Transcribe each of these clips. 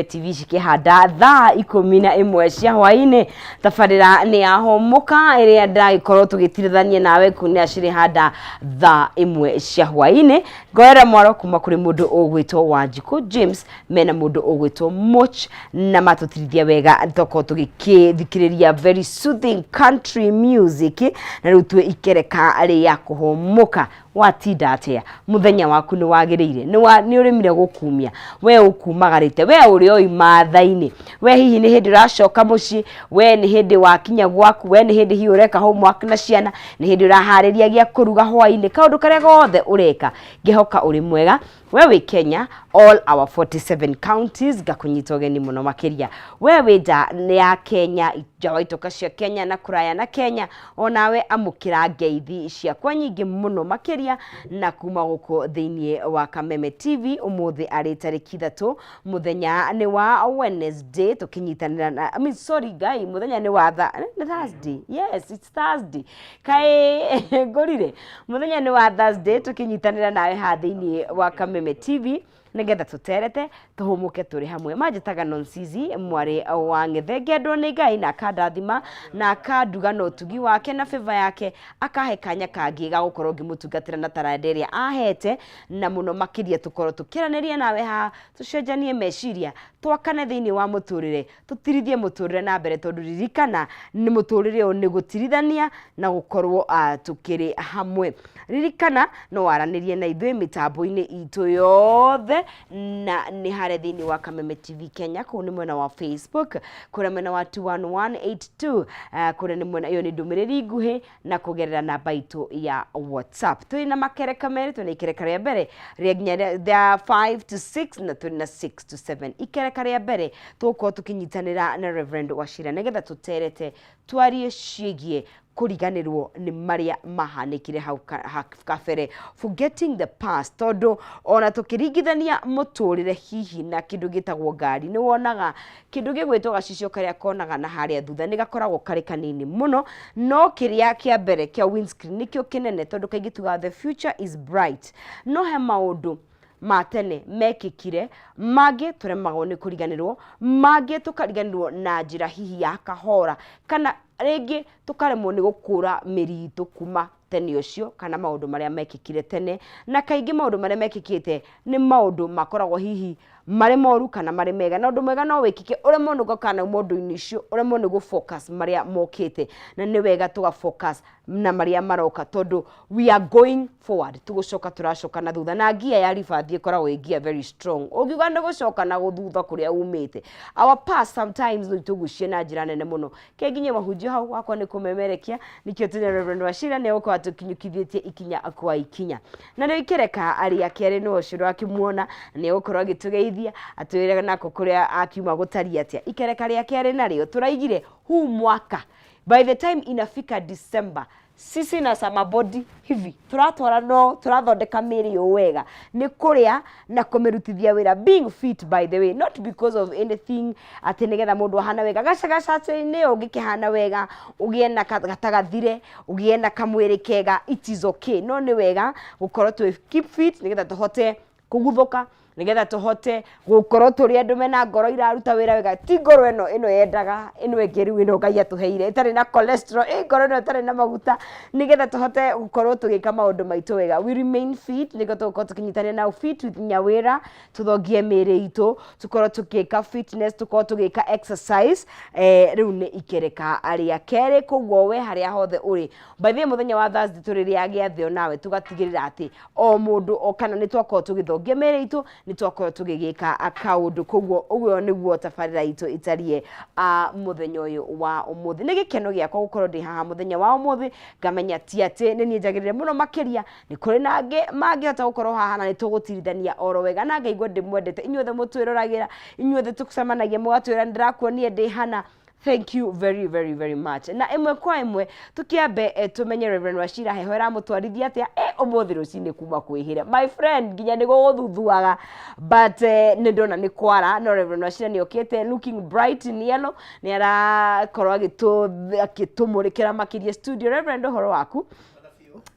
TV cikihanda thaa 11 cia hwaini tabarira ni ahomuka iria ndagĩkorwo tũgĩtirithania nawe kunia ciri handa thaa 1 cia hwaini ngoera mwaro kuma kũrĩ mũndũ ũgwĩtwo Wanjikũ James mena mũndũ ũgwĩtwo Much na matũtirithia wega toko tũgĩthikĩrĩria very soothing country music na rĩu twĩ ikereka rĩa kũhomuka watinda atia muthenya waku ni wagĩrĩire ni ũrĩmire gũkumia we ũkumagarĩte we ũrĩ oi mathaini we hihi nĩ hĩndĩ ũracoka mũciĩ we nĩ hĩndĩ wakinya gwaku we nĩ hĩndĩ hihi ũreka homework na ciana nĩ hĩndĩ ũraharĩria gĩa kũruga hwainĩ kaũndũ karĩa gothe ũreka ngĩhoka ũrĩ mwega we wĩ Kenya all our 47 counties gakunyita ũgeni mũno makĩria we wĩ nja ya Kenya jawaitoka cia Kenya na kuraya na Kenya onawe amũkĩra ngeithi ciakwa nyingĩ mũno makĩria na kuma gũkũ thĩinĩ wa Kameme TV ũmũthĩ arĩ tarĩki 3 mũthenya nĩ wa Wednesday tũkĩnyitanĩra na sorry guy mũthenya nĩ wa Thursday yes it's Thursday kaĩ ngorire mũthenya nĩ wa Thursday tũkĩnyitanĩra nawe ha thĩinĩ wa Kameme TV nigetha tuterete tuhumuke turi hamwe majitaga Nonsizi mwari wa Ng'ethe ni Ngai na kandathima na kanduga no tugi wake na favor yake akahe kanya kangi ga gukorwo ngimutungatira na taraderia ahete na muno makiria tukorwo tukiraniria nawe ha tucenjanie meciria twakane thiini wa muturire tutirithie muturire na mbere tondu ririkana ni muturire o ni gutirithania na gukorwo tukiri hamwe ririkana no waranirie na ithuĩ mitambo-ini itu yothe na ni hare thini wa Kameme TV Kenya kũu nĩ mwena wa Facebook kũrĩa mwena wa 21182 kũrĩa nĩ mwena iyo ni ndũmĩrĩri nguhĩ na kũgerera namba itu ya WhatsApp tũrĩ na makereka merĩ tũrĩ ikereka rĩa mbere rĩa nginya 5 to 6 na tũrĩ na 6 to 7 ikereka rĩa mbere tũkorwo tũkĩnyitanĩra na Reverend Wachira nĩgetha tũterete twarie ciĩgiĩ kuriganirwo ni maria mahanĩkire hau kabere forgetting the past tondu ona tukiringithania muturire hihi na kindu gitagwo ngari ni wonaga kindu gigwitwo gacicio karia konaga na haria thutha ni gakoragwo kari kanini muno no kiria kia mbere kia windscreen nikio kinene tondu kaingĩ tuga the future is bright no he maundu matene mekikire mangĩ turemagwo ni kuriganirwo mangĩ tukariganirwo na njira hihi ya kahora kana rĩngĩ tukaremwo ni gũkũra mĩritũ kuma tene ũcio kana maũndũ marĩa mekikire tene na kaingĩ maũndũ marĩa mekikite ni maũndũ makoragwo hihi marĩ moru kana marĩ mega na ũndũ mwega no wĩkike ũremwo nĩ gũkana mũndũ-inĩ ũcio ũremwo nĩ gũfocus marĩa mokĩte na nĩ wega tũgafocus na marĩa maroka tondu we are going forward tũgũcoka tũracoka na thutha na ngia ya ribathi ĩkoragwo ĩngia very strong ũngiuga nĩ gũcoka na gũthutha kũrĩa umĩte our past sometimes no tũgucie na njĩra nene mũno kenginye mahunjio hau wakwa nĩ kũmemerekia nikĩo tũne Reverend Wachira nĩ gũkorwo tũkinyũkithĩtie ikinya kwa ikinya na nĩ ikereka arĩa kĩarĩ no ũcio akĩmuona nĩ gũkorwo agĩtũgeithia atwĩraga nako kũrĩa akiuma gũtaria atia ikereka rĩa kĩarĩ narĩo tũraigire huu mwaka by the time inafika December sisi na sama body hivi turatwara no turathondeka mĩĩrĩ yo wega nĩ kũrĩa na kũmĩrutithia wĩra being fit by the way not because of anything atĩ nĩgetha mũndũ ahana wega gacagacainĩ ũngĩkĩhana wega ũgĩe na gatagathire ũgĩe na kamwĩrĩ kega it is okay no nĩ wega gũkorwo twĩ keep fit nĩgetha tũhote kũguthũka nĩgetha tũhote gũkorwo tũrĩ andũ mena ngoro iraruta wĩra wega ti ngoro ĩno yendaga ĩno ĩngĩ rĩu ĩno Ngai atũheire ĩtarĩ na cholesterol ngoro ĩno ĩtarĩ na maguta nĩgetha tũhote gũkorwo tũgĩka maũndũ maitũ wega we remain fit nĩgetha tũkorwo tũkĩnyitanĩra na fit with nyawĩra tũthongie mĩĩrĩ itũ tũkorwo tũgĩka fitness tũkorwo tũgĩka exercise rĩu nĩ ikereka arĩa kerĩ koguo we harĩa hothe ũrĩ by the mũthenya wa Thursday tũrĩ rĩa gĩathĩ nawe tũgatigĩrĩra atĩ o mũndũ o kana nĩ twakorwo tũgĩthongia mĩĩrĩ itũ ni twakorwo tũgĩgĩka akaũndũ koguo ũguo nĩguo tabarĩra itũ ĩtariĩ mũthenya ũyũ wa ũmũthĩ nĩ gĩkeno gĩakwa gũkorwo ndĩ haha mũthenya wa ũmũthĩ ngamenya ti atĩ nĩ niĩ njagĩrĩire mũno makĩria nĩ kũrĩ na angĩ mangĩhota gũkorwo haha na nĩ tũgũtirithania oro wega na ngaigua ndĩmwendete inyuothe mũtwĩroragĩra inyuothe tũcemanagia mũgatwĩra ndĩrakuonia ndĩ hana thank you very very very much na imwe kwa imwe tukiambe tumenye Reverend Wachira heho ramutwarithia atia umuthi rucinĩ kuma kwĩhĩra my friend nginya nĩ gũgũthuthuaga but nĩ ndona nĩ kwara no Reverend Wachira nĩ okĩte looking bright in yellow nĩ arakorwo agĩtũmũrĩkĩra makĩria studio Reverend ũhoro waku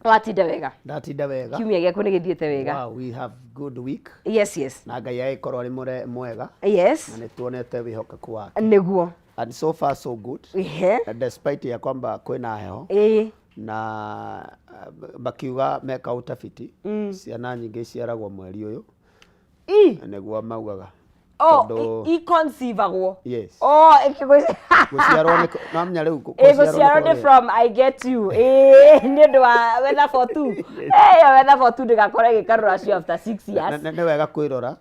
Watinda wega. Ndatinda wega. Kiumia gĩaku nĩ gĩthiĩte wega. Wow, we have good week. Yes, yes. Na Ngai agĩkorwo arĩ mwega. Yes. Na nĩtuonete wĩhokeku wake. Nĩguo. And so far so good. Despite ya kwamba kwĩna heho. Na bakiuga meka utafiti. Ciana nyingĩ ciaragwo mweri ũyũ. Nĩguo maugaga. Inconceivable. Yes. Guciarwo from I get you. Nĩ ũndũ wa weather for two. Weather for two ndĩgakora gĩkarũra cio after 6 years. Nĩ wega kwĩrora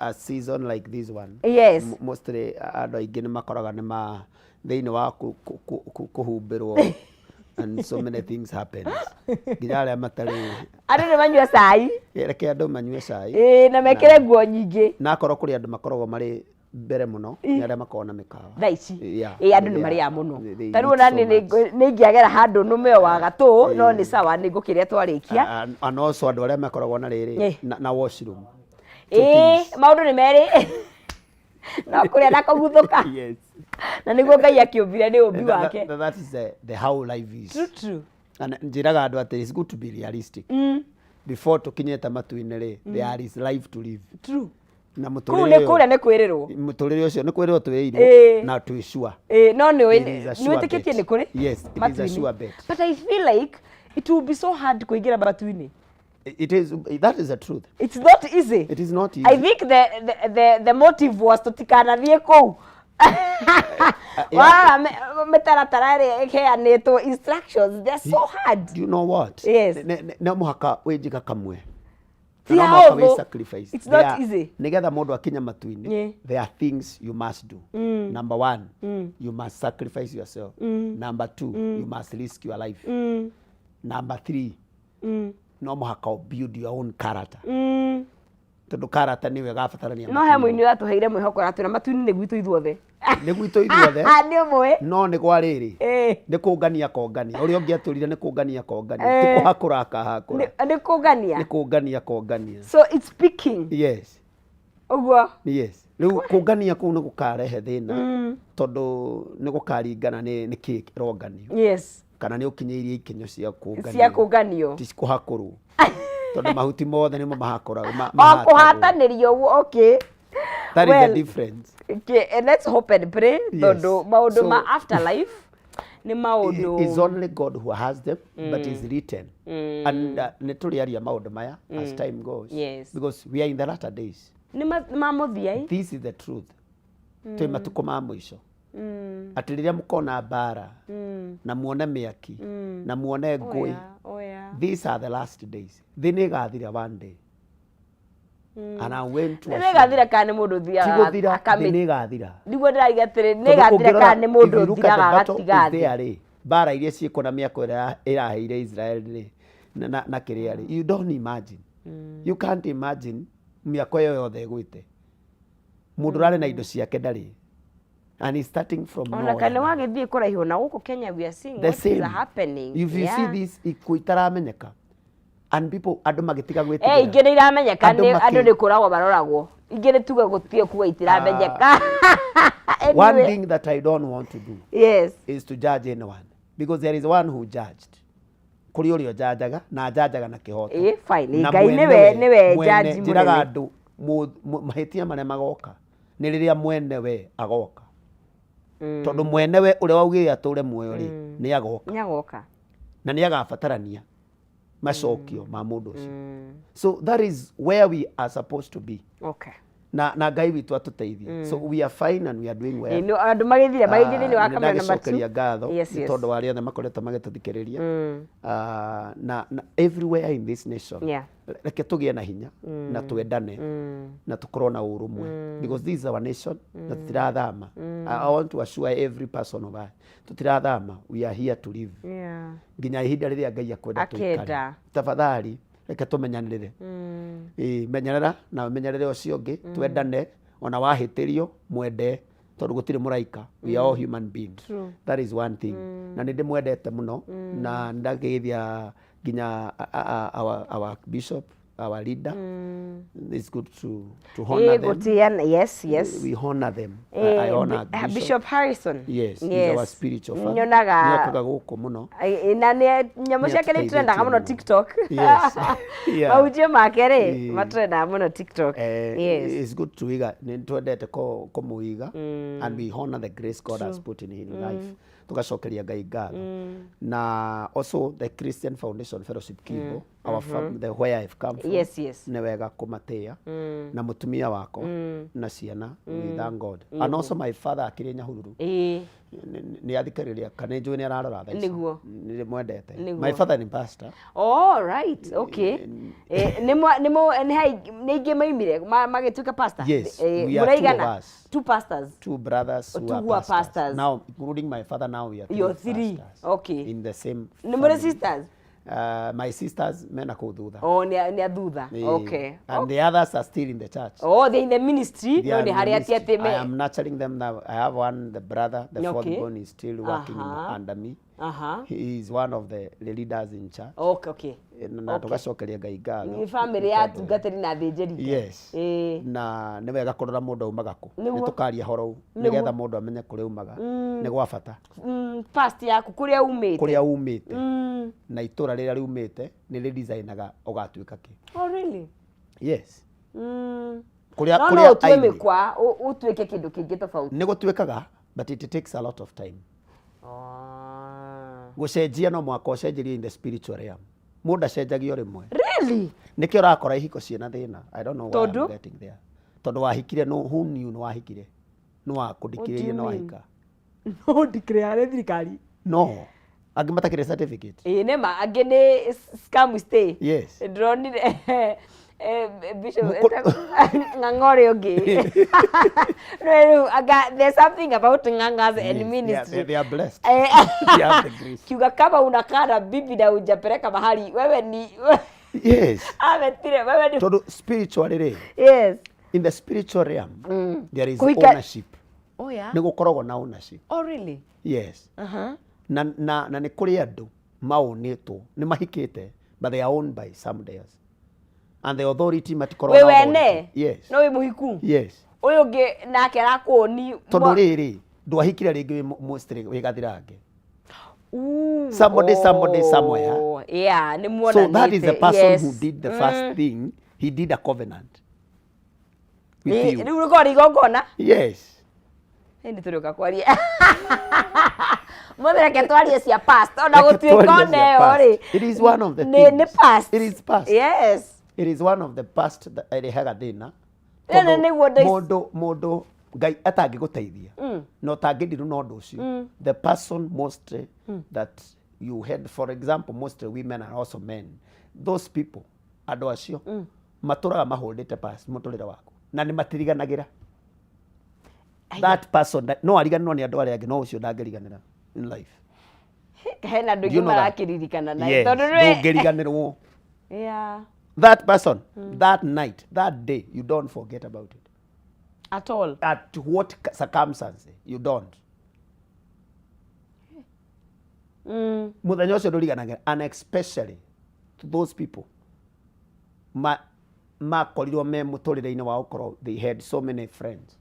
a season like this one. Yes. Mostly andũ aingĩ nĩ makoraga nĩ thĩinĩ wa kũhumbĩrwo. And so many things happen. Nginya arĩa matarĩ andũ nĩ manyua cai. Reke andũ manyue cai. Na mekĩre nguo nyingĩ. Na akorwo kũrĩ andũ makoragwo marĩ mbere mũno nĩ arĩa makoragwo na mĩkawa. Thaa ici andũ nĩ marĩaga mũno. Tarĩu ona nĩ ingĩagera handũ nũme wa gatũ no nĩ sawa nĩ ngũkĩrĩa twarĩkia. And also andũ arĩa makoragwo na rĩrĩ na washroom. Maũndũ nĩ merĩ. No kũrĩa na kũguthũka. Yes. Na nĩguo Ngai akĩũmbire nĩ ũmbi wake. That is the how life is. True. And njĩraga andũ atĩ it's good to be realistic. Before tukinyete matu-inĩ rĩ, there is life to live. True. Na mũtũrĩre kũrĩa nĩ kwĩrĩrwo. Mũtũrĩre ũcio nĩ kwĩrĩrwo twĩrĩirwo na twĩ sure. No nĩwĩtĩkĩtie nĩ kũrĩ? Yes, it is a sure bet. But I feel like it will be so hard kũingĩra matu-inĩ. That is the truth. It's not easy. It is not easy. I think the motive was tũtikanathiĩ kũu. Mĩtaratara ĩrĩa ĩheanĩtwo instructions, they're so hard. Do you know what? Yes. No mũhaka wĩnjĩka kamwe. Sacrifice. It's not easy. Nĩgetha mũndũ akinya matu-inĩ, there are things you must do. Number 1, you must sacrifice yourself. Number 2, you must risk your life. Number 3, no mũhaka build your own character. Tondũ character nĩwe gabatarania. No he mũini watũheire mwĩhoko atwĩra matu-inĩ nĩ gwitũ ithuothe. Nĩ gwitũ ithuothe. Nĩ ũmwe. No nĩ gwa rĩrĩ. Nĩ kũngania kongania. Ũrĩa ũngĩ atũrire nĩ kũngania kongania. Ti kũhakũra akahakũra. Nĩ kũngania. Nĩ kũngania kongania. So it's speaking. Yes. Ũguo. Yes. Rĩu kũngania kũu nĩ gũkarehe thĩna. Tondũ nĩ gũkaringana nĩ kĩĩ kĩronganio. Yes. Kana nĩ ũkinyĩirie ikinyo cia kũnganio. Cia kũnganio. Ti kũhakũrwo. Tondũ mahuti mothe nĩmo mahakũraga. Kũhatanĩrio ũguo, okay. That is the difference. Okay, and let's hope and pray. Tondũ maũndũ ma afterlife nĩ maũndũ. It's only God who has them, but it's written. And nĩ tũrĩaria maũndũ maya as time goes. Yes. Because we are in the latter days. Nĩ mamũthia. This is the truth. Twĩ matukũ ma mũico. Atĩ rĩrĩa mũkona mbara na muone mĩaki na muone ngũĩ. These are the last days. Thĩ nĩ ĩgathira one day. And I went to nĩ ĩgathira kana nĩ mũndũ ũthiaga akamĩ. Nĩ ĩgathira. Nĩguo ndĩrariga atĩrĩ nĩ ĩgathira kana nĩ mũndũ ũthiaga agatiga thĩ. Mbara iria ciĩkuo na mĩako ĩrĩa ĩraheire Israeli na kĩrĩa rĩ. You don't imagine. You can't imagine mĩako ĩyo yothe ĩgwĩte. Mũndũ ũrarĩ na indo ciake ndarĩ. And it's starting from nowhere. Ona kana wagĩthiĩ kũraihu na gũkũ Kenya we are seeing what is happening. If you see this ikuũ itaramenyeka. And people andũ magĩtiga gwĩtigĩra. Ingĩ nĩ iramenyeka andũ nĩ kũragwo maroragwo. Ingĩ nĩ tuga gũtiĩ kuga itiramenyeka. One thing that I don't want to do is to judge anyone. Because there is one who judged. Kũrĩ ũrĩa jajaga na jajaga na kĩhoto. Fine. Ngai nĩwe judge mũnene. Njĩraga andũ mahĩtia marĩa magoka nĩ rĩrĩa mwene we agoka. Tondũ mwene we ũrĩa waugire atũre muoyo rĩ nĩ agoka. Nĩ agoka. Na nĩ agabatarania macokio ma mũndũ ũcio. So that is where we are supposed to be. Okay. Na Ngai witũ atũteithie. So we are fine and we are doing well. No andũ magĩthire thĩinĩ wa kamera number 2. Ngatho nĩ tondũ wa arĩa othe makoretwo magĩtũthikĩrĩria. Na everywhere in this nation. Reke tũgĩe na hinya na twendane na tũkorwo na ũrũmwe. Because this is our nation na tũtirathama. I want to assure every person of us. Tũtirathama. We are here to live. Nginya ihinda rĩrĩa Ngai akwenda tũikare. Tafadhali reke tũmenyanĩrĩre. Menyerera na menyerere ũcio ũngĩ twendane ona wahĩtĩrio mwende tondũ gũtirĩ mũraika. We are all human beings. That is one thing. Na nĩ ndĩmwendete mũno na ndagĩithia nginya our bishop our leader. It's good to honor them. Yes. We honor them. I honor Bishop Harrison. Yes, he's our spiritual father. Nyonaga guku muno. Na ne nyamo ciake ni trendaga muno TikTok. Yes. Yeah. Maujio make ri matrendaga muno TikTok. Yes. It's good to iga ni twendete ko muiga and we honor the grace God has put in his life. Tugacokeria Ngai ngatho. Na also the Christian Foundation Fellowship Kibo, our the where I've come from. Yes. Nĩ wega kũmatea na mũtumia wako na ciana, we thank God. And also my father akĩrĩ Nyahururu. Nĩ athikagĩrĩria kana njũĩ nĩ ararora thaa ici. Nĩ mwendete. My father is pastor. Oh right, okay. Nĩ ingĩ maimire magĩtuĩka pastor. Yes, we are two of us. Two pastors. Two brothers who are pastors. Now, including my father, now we are three. You're three. Pastors. Okay. In the same family. Sisters? My sisters, mena kũu thutha. Oh, ni thutha. Okay. And the others are still in the church. Oh, they're in the ministry. No, I am nurturing them now. I have one, the brother, the fourth born is still working under me. He is one of the leaders in church. Okay. Na tugacokeria Ngai ngatho. Ni family ya tungatĩri na thĩnjĩri. Yes. Na nĩ wega kũrora mũndũ aumaga kũ. Nĩ tũkaria horo nĩgetha mũndũ amenye kũrĩa umaga. Nĩ gwa bata. Past yaku kũrĩa umĩte. Kũrĩa umĩte. Na itũra rĩrĩa riumĩte nĩ rĩdesignaga ũgatuĩka kĩ. Oh really? Yes. Kũrĩa ũtuĩmĩkwa ũtuĩke kĩndũ kĩngĩ tofauti. Nĩ gũtuĩkaga, but it takes a lot of time. Gũcenjia no mwaka ũcenjirie in the spiritual realm. Mũndũ acenjagio rĩmwe. Really? Nĩkĩo ũrakora ihiko ciĩna thĩna. I don't know why I'm getting there. Tondũ wahikire no who knew no wahikire. No akũndikĩrĩrie no wahika. No ndikĩrĩire thirikari. No. Angĩ matakĩrĩ certificate. Nĩma angĩ nĩ scam stay. Yes. Ndronire Bishop ng'ang'ore ũngĩ. No, there's something about ng'ang'as and ministry. They are blessed. They have the grace. Kiuga kama unakaa bibi na hujapeleka mahali wewe ni yes. Ametire wewe ni todo spiritually. Yes. In the spiritual realm there is ownership. Oh yeah. Nĩ gũkoragwo na ownership. Oh really? Yes. Na nĩ kũrĩ andũ maonetwo nĩ mahikĩte but they are owned by somebody else. And the authority matikorwo na authority. Yes. No we muhiku. Yes. Uyu ungi nake arakoni tondu riri ndwahikire ringi mustri wi gathirange. Somebody somewhere. Yeah, ni muona. So that is the person who did the first thing. He did a covenant with you. Ni urikori gongona? Yes. Ndi turuka kwaria. Mother ke twarie cia past. Ona gutuika neo ri. It is one of the things. Ni past. It is past. Yes. It is one of the past that ĩrehaga thĩna. Mũndũ Ngai atangĩgũteithia no tangĩndirũ na ũndũ ũcio. The person mostly that you had, for example, mostly women and also men, those people andũ acio matũraga maholdete past mũtũrĩre waku na nĩ matiriganagĩra. That person no ariganĩrwo nĩ andũ arĩa angĩ no ũcio ndangĩriganĩra in life. Hena andũ ingĩ marakiririkana na tondũ ndũngĩriganĩrwo. Yeah. That person, that night, that day, you don't forget about it. At all. At what circumstance, you don't. Muthenya ũcio ndũriganagĩra, and especially to those people makorirwo me mũtũrĩre-inĩ wa ũkorwo they had so many friends.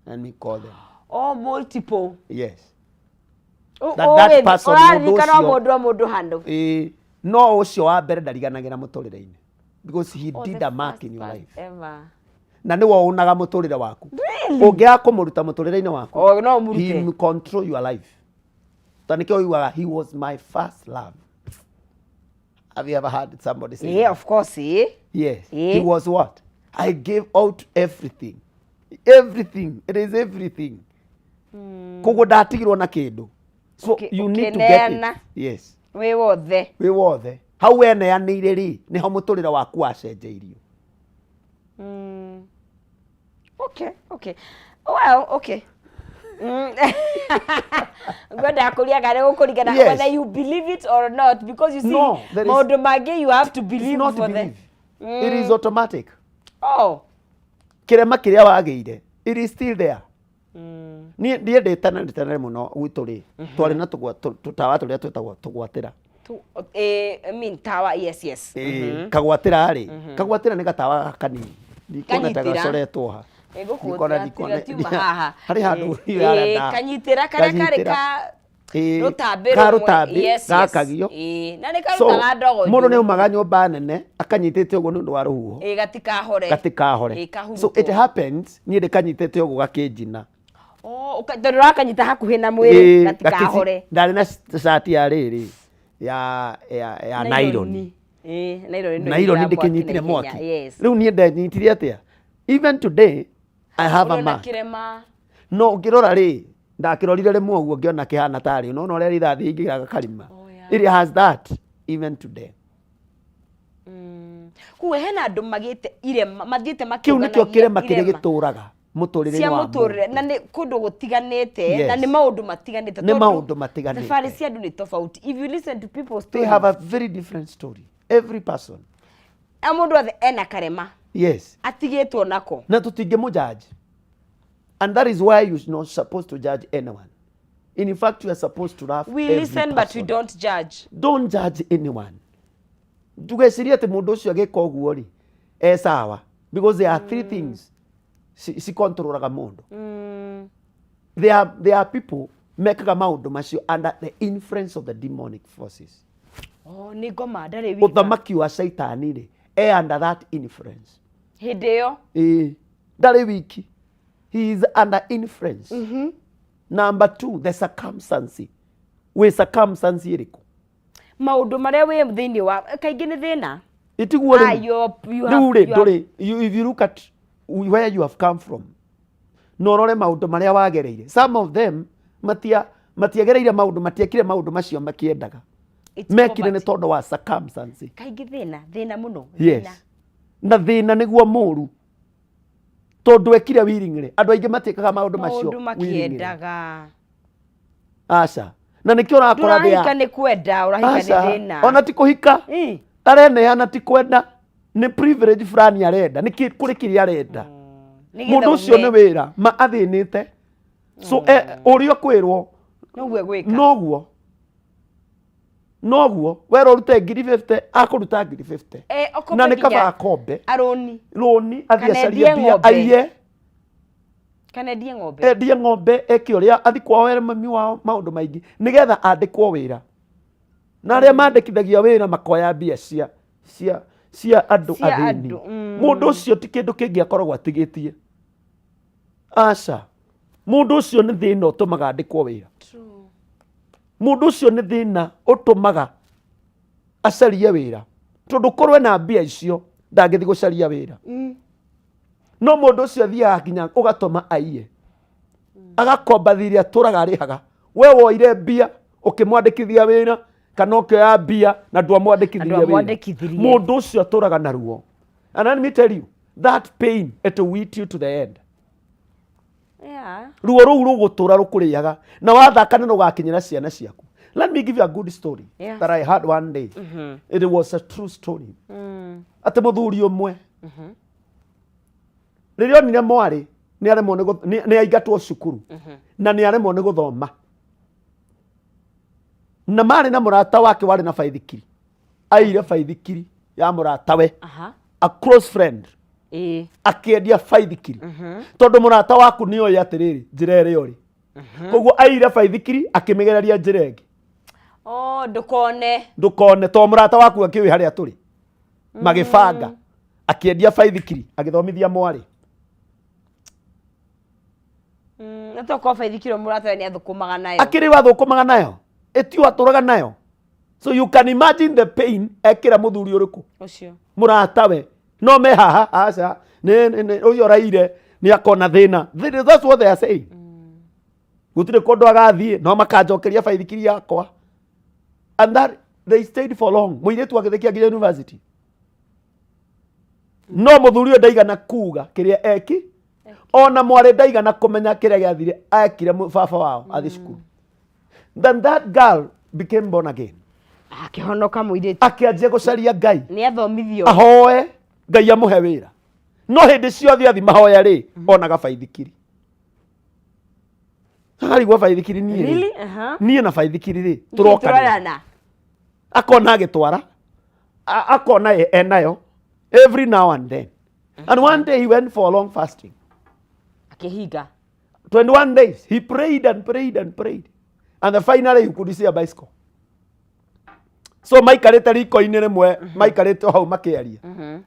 And me call them. Oh, multiple. Yes. That person mũndũ handũ. No ũcio wa mbere ndariganagĩra mũtũrĩre-inĩ. Because he did a mark in your life. Ever. Na nĩ wonaga mũtũrĩre waku. Really? Ũngĩaga kũmũruta mũtũrĩre-inĩ waku. Oh, no mũrute. He will control your life. Tanikio yuaga, he was my first love. Have you ever heard somebody say? Yeah, that? Of course, eh? Yes. Yeah. He was what? I gave out everything. Everything. It is everything. Kogo ndatigirwo na kĩndũ. So you need to get it. Yes. We wothe. We wothe. Hau weneanĩire ri niho mũtũrĩre waku wacenjeirio. Okay. Well, okay. Gwenda kuria gare gukurigana whether you believe it or not, because you see maundu mangĩ you have to believe for them. It is automatic. Oh. Kirema kiria wagĩire, it is still there. Niĩ ndĩtana mũno gwitũ ri twarĩ na tũtawa tũrĩa twĩtagwo tũgwatĩra. mean tawa, yes. Kagwatira ri. Kagwatira ni gatawa kanini. Ndikona tagacoretwo ha. Ndikona hari handu yarenda. Kanyitira kare ka Karutambi gakagio. Na ni karutaga ndogo. Mundu ni umaga nyumba nene akanyitite uguo nundu wa ruhuho. Gatikahore. So it happens ni ndikanyitite uguo gakijina. Ukadorora kanyita hakuhi na mwiri gatikahore. Ndari na shati ya riri ya nylon. Nylon ndikinyitire mwaki. Riu ni ndanyitire atia. Even today I have a mark. No ngirora ri ndakirorire rimwe uguo ngiona kihana tari no ria rithathi ingiraga karima. It has that even today. Kuwe hena andu magite irema mathiite makiugana kiu nikio kirema kire gituraga muturire wa muturire na ni kundu gutiganite na ni maundu matiganite thabari cia andu ni tofauti. If you listen to people's stories, they have a very different story, every person. Amundu othe ena karema, yes, atigitwo nako na tutinge mujaji. And that is why you're not supposed to judge anyone. In fact, you are supposed to love we listen person. But we don't judge. Don't judge anyone. Tugeciria ati mundu ucio agika uguo ri sawa, because there are three things si controlaga mundu. There are people mekaga maundu macio under the influence of the demonic forces. Ni ngoma ndari wika. Uthamaki wa Saitani ri under that influence. Hideo. Ndari wiki. He is under influence. Number 2, the circumstance. We circumstance iriku. Maundu maria we thiini wa kaingi ni thina. Itiguo ri. If you look at where you have come from. No rore maundu maria wagereire. Some of them matiagereire maundu matiekire maundu macio makiendaga. Mekire ni tondu wa circumstance. Kaingi thina muno. Yes. Na thina niguo muru. Tondu ekire willingly andu aingi matikaga maundu macio makiendaga aca na nikio urakora urahika ni kwenda urahika ni thina ona ti kuhika areneana ti kwenda ni privilege fulani arenda ni kuri kiri arenda mundu ucio ni wira ma athinite so urio kwirwo noguo wero rute 50 akuruta 50 na nikaba akombe roni athiacaria bia aiye kana die ng'ombe ekioria athi kwao ere mami wao maundu maingi nigetha andikwo wira na aria mandikithagia wira makoya bia cia andu athini mundu ucio ti kindu kingi akoragwo atigitie aca mundu ucio ni thina utumaga andikwo wira mundu ucio ni thina utumaga acarie wira tondu korwe na mbia icio ndangithi gucaria wira no mundu ucio thiaga nginya ugatuma aiye agakomba thiri aturaga arihaga we woire mbia ukimwandikithia wira kana ukioya mbia na ndwamwandikithia wira mundu ucio aturaga na ruo. And let me tell you that pain it will eat you to the end. Ruo ruu rugutura rukuriaga na wathakana no gakinyira ciana ciaku. Let me give you a good story that I heard one day. It was a true story. Ate muthuri umwe ririo nire mwari ni aremwo ni aingatwo cukuru na ni aremwo ni guthoma na mari na murata wake wari na baithikiri aire baithikiri ya muratawe a close friend akiendia baithikiri tondu murata waku ni oya atiriri njira iri ori koguo aire baithikiri akimigereria njira ingi ndukone to murata waku akiwi haria turi magibanga akiendia baithikiri agithomithia mwari natoko baithikiri murata ni athukumaga nayo akiri wathukumaga nayo etio aturaga nayo. So you can imagine the pain ekira muthuri uriku ucio muratawe no me haha aca ne uyo raire ni akona thina. That's what they are saying. Gutire kondo agathie no makanjokeria baithikiri yakwa. And that they stayed for long. Muiretu agithekia nginya university. No muthuri ndaigana kuga kiria eki ona mware ndaigana kumenya kiria giathire akire baba wao athi cukuru. Then that girl became born again. Akihonoka muiretu akianjia gucaria Ngai ni athomithio ahoe Ngai amuhe wira no hindi ciothe athi mahoya ri onaga baithikiri harigwa baithikiri nie nie na baithikiri ri turokana akona agitwara akona enayo every now and then. And one day he went for a long fasting. Akihiga 21 days. He prayed and prayed and prayed. And then finally you could see a bicycle. So maikarite riko-inĩ rĩmwe maikarite hau makĩaria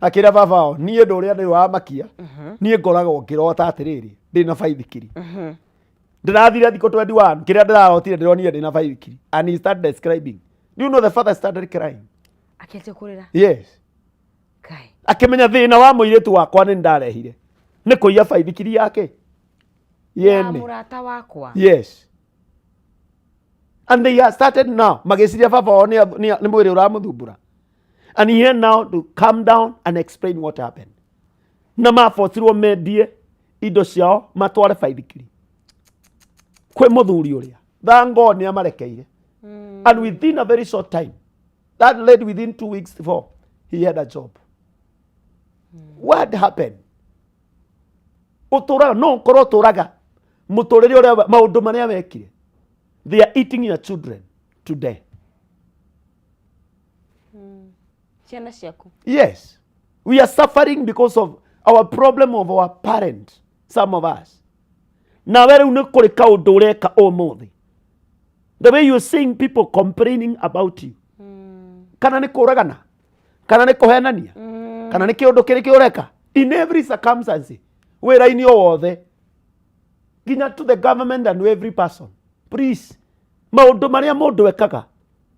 akĩra baba wao niĩ ndũ ũrĩa ndĩ wa makia niĩ ngoragwo ngĩrota atĩrĩrĩ ndĩna baithikiri ndĩrathire thikũ 21 kĩrĩa ndĩrarotire ndĩronire ndĩna baithikiri. And he started describing. Do you know the father started crying? Akĩanjia kũrĩra. Yes. Kai. Akĩmenya thĩna wa mũirĩtu wakwa nĩ ndarehire nĩ kũiya baithikiri yake yene. Mũrata wakwa. Yes. And they have started now. Magiciria baba wao nĩ mwĩrĩ ũramũthumbũra. And he had now to calm down and explain what happened. Na mabotirwo mendie indo ciao matware baithikiri kwĩ mũthuri ũrĩa. Thank God nĩ amarekeire. And within a very short time, that led within 2 weeks before, he had a job. What happened? Ũtũraga no ũkorwo ũtũraga mũtũrĩre ũrĩa maũndũ marĩa wekire. They are eating your children today. Ciana ciaku. Yes. We are suffering because of our problem of our parents, some of us. Na wewe unakore kaũndũ ũreka ũmũthĩ. The way you're seeing people complaining about you. Kana nĩ kũragana. Kana nĩ kũhenania. Kana nĩ kĩũndũ kĩrĩ ũreka. In every circumstance. Wĩra-inĩ o wothe. Ginya to the government and to every person. Please. Maũndũ marĩa mũndũ ekaga.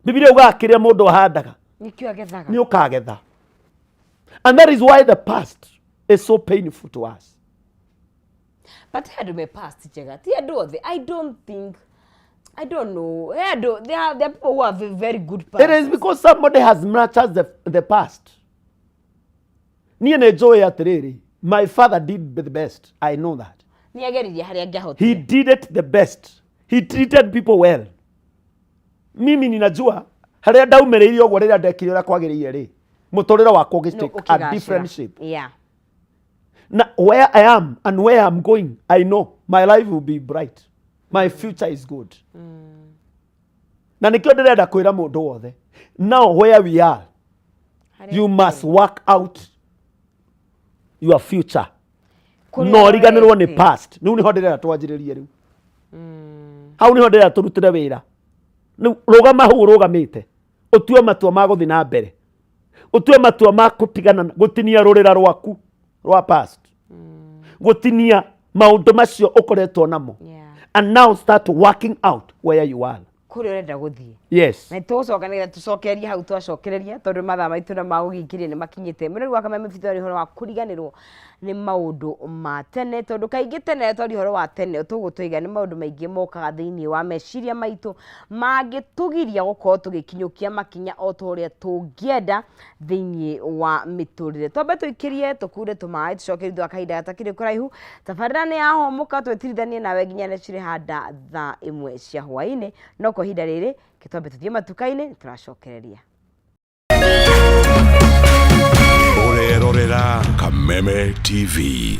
Biblia uga kĩrĩa mũndũ ahandaga. Nĩkĩo agethaga. Nĩ ũkagetha. And that is why the past is so painful to us. But I do past chega. I don't think, I don't know. There are people who have a very good past. It is because somebody has nurtured the past. Niĩ nĩ njũĩ atĩrĩrĩ. My father did the best. I know that. Nĩageririe harĩa angĩahotire. He did it the best. He treated people well. Mimi ninajua harĩa ndaumĩrĩire ũguo rĩrĩa ndekire ũrĩa kwagĩrĩire rĩ. Mũtũrĩre wakwa ũgĩtake a different shape. Yeah. Now, where I am and where I'm going, I know my life will be bright. My future is good. Na nikio ndĩrenda kwĩra mũndũ wothe. Now where we are, you must work out your future. No riganĩrwo nĩ past. Rĩu nĩho ndĩrenda twanjĩrĩrie rĩu. Hau nĩho ndĩrenda tũrutĩre wĩra. Rũgama hau ũrũgamĩte. Ũtue matua ma gũthiĩ na mbere. Ũtue matua ma gũtigana gũtinia rũrĩra rwaku rwa past. Gũtinia maũndũ macio ũkoretwo namo. And now start working out where you are. Kũrĩa ũrenda gũthiĩ. Yes. Na tũcokanĩrĩra tũcokererie hau twacokereria tondũ mathaa maitũ na magũgĩkĩria nĩ makinyĩte. Mũrũ wa Kameme Fitho ũhoro wa kũriganĩrwo nĩ maũndũ ma tene tondũ kaingĩ tene tondũ ũhoro wa tene tũgũtũiga nĩ maũndũ maingĩ mokaga thĩinĩ wa meciria maitũ mangĩtũgiria gũkorwo tũgĩkinyũkia makinya o ta ũrĩa tũngĩenda thĩinĩ wa mĩtũrĩre. Twambe tũikĩrie tũkure tũmaĩ tũcoke thutha wa kahinda gatakĩrĩ kũraihu. Tabarĩra nĩ yahomoka twĩtirithanie nawe nginya nĩcirĩ handa thaa 1 cia hwaĩ-inĩ no kwa ihinda rĩrĩ kĩtwambe tũthiĩ matuka-inĩ tũracokereria. Orerorera Kameme TV.